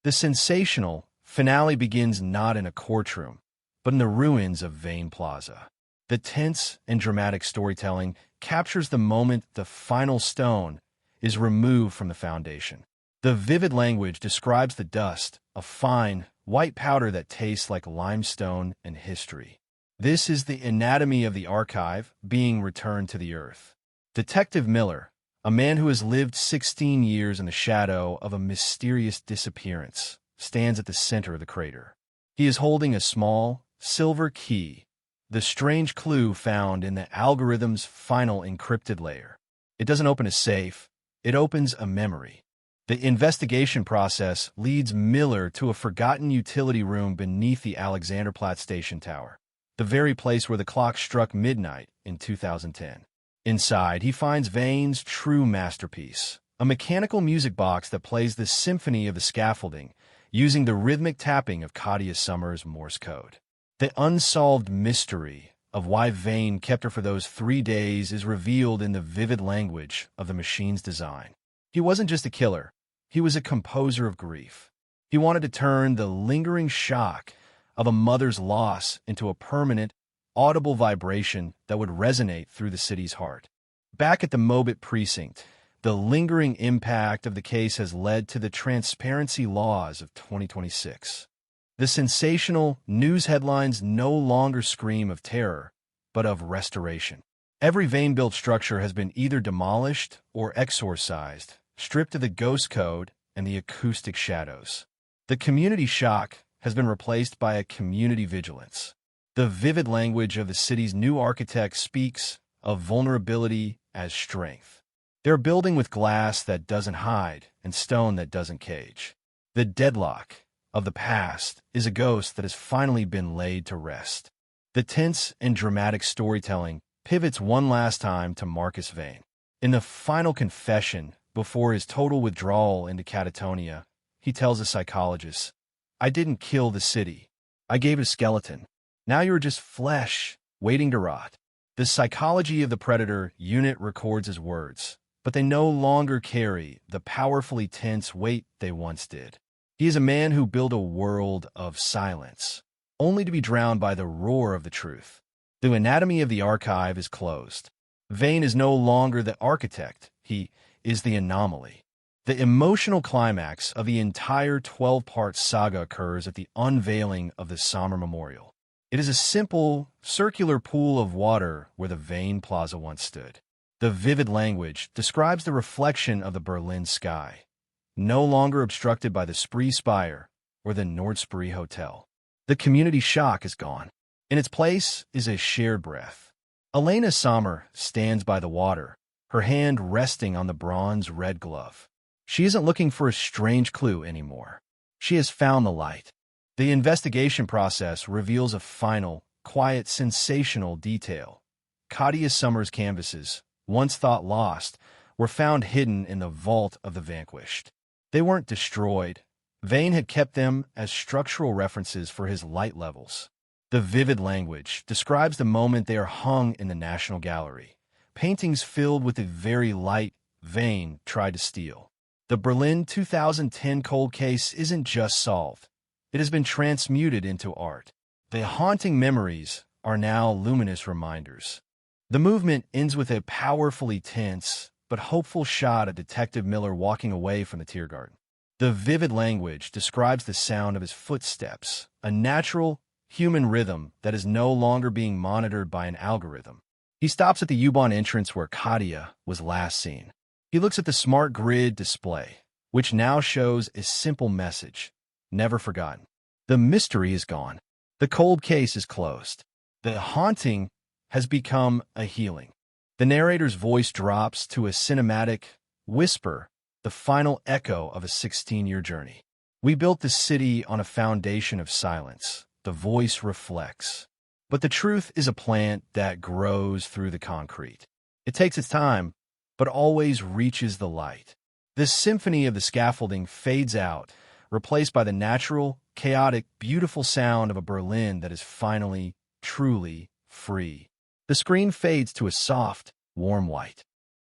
The sensational finale begins not in a courtroom, but in the ruins of Vane Plaza. The tense and dramatic storytelling captures the moment the final stone is removed from the foundation. The vivid language describes the dust, a fine, white powder that tastes like limestone and history. This is the anatomy of the archive being returned to the earth. Detective Miller, a man who has lived 16 years in the shadow of a mysterious disappearance, stands at the center of the crater. He is holding a small, silver key, the strange clue found in the algorithm's final encrypted layer. It doesn't open a safe, it opens a memory. The investigation process leads Miller to a forgotten utility room beneath the Alexanderplatz station tower, the very place where the clock struck midnight in 2010. Inside, he finds Vane's true masterpiece, a mechanical music box that plays the symphony of the scaffolding using the rhythmic tapping of Katia Sommer's Morse code. The unsolved mystery of why Vane kept her for those 3 days is revealed in the vivid language of the machine's design. He wasn't just a killer, he was a composer of grief. He wanted to turn the lingering shock of a mother's loss into a permanent, audible vibration that would resonate through the city's heart. Back at the Mobit precinct, the lingering impact of the case has led to the transparency laws of 2026. The sensational news headlines no longer scream of terror, but of restoration. Every Vane-built structure has been either demolished or exorcised, stripped of the ghost code and the acoustic shadows. The community shock has been replaced by a community vigilance. The vivid language of the city's new architect speaks of vulnerability as strength. They're building with glass that doesn't hide and stone that doesn't cage. The deadlock of the past is a ghost that has finally been laid to rest. The tense and dramatic storytelling pivots one last time to Marcus Vane. In the final confession, before his total withdrawal into catatonia, he tells a psychologist, "I didn't kill the city. I gave it a skeleton. Now you're just flesh, waiting to rot." The Psychology of the Predator unit records his words, but they no longer carry the powerfully tense weight they once did. He is a man who built a world of silence, only to be drowned by the roar of the truth. The anatomy of the archive is closed. Vane is no longer the architect. He is the anomaly. The emotional climax of the entire 12-part saga occurs at the unveiling of the Sommer Memorial. It is a simple, circular pool of water where the Vane Plaza once stood. The vivid language describes the reflection of the Berlin sky, no longer obstructed by the Spree Spire or the Nord Spree Hotel. The community shock is gone. In its place is a shared breath. Elena Sommer stands by the water, her hand resting on the bronze-red glove. She isn't looking for a strange clue anymore. She has found the light. The investigation process reveals a final, quiet, sensational detail. Katia Sommer's canvases, once thought lost, were found hidden in the vault of the vanquished. They weren't destroyed. Vane had kept them as structural references for his light levels. The vivid language describes the moment they are hung in the National Gallery, paintings filled with the very light Vane tried to steal. The Berlin 2010 cold case isn't just solved. It has been transmuted into art. The haunting memories are now luminous reminders. The movement ends with a powerfully tense but hopeful shot of Detective Miller walking away from the Tiergarten. The vivid language describes the sound of his footsteps, a natural, human rhythm that is no longer being monitored by an algorithm. He stops at the U-Bahn entrance where Katia was last seen. He looks at the smart grid display, which now shows a simple message: never forgotten. The mystery is gone. The cold case is closed. The haunting has become a healing. The narrator's voice drops to a cinematic whisper, the final echo of a 16-year journey. We built this city on a foundation of silence. The voice reflects. But the truth is a plant that grows through the concrete. It takes its time, but always reaches the light. This symphony of the scaffolding fades out, replaced by the natural, chaotic, beautiful sound of a Berlin that is finally, truly free. The screen fades to a soft, warm white.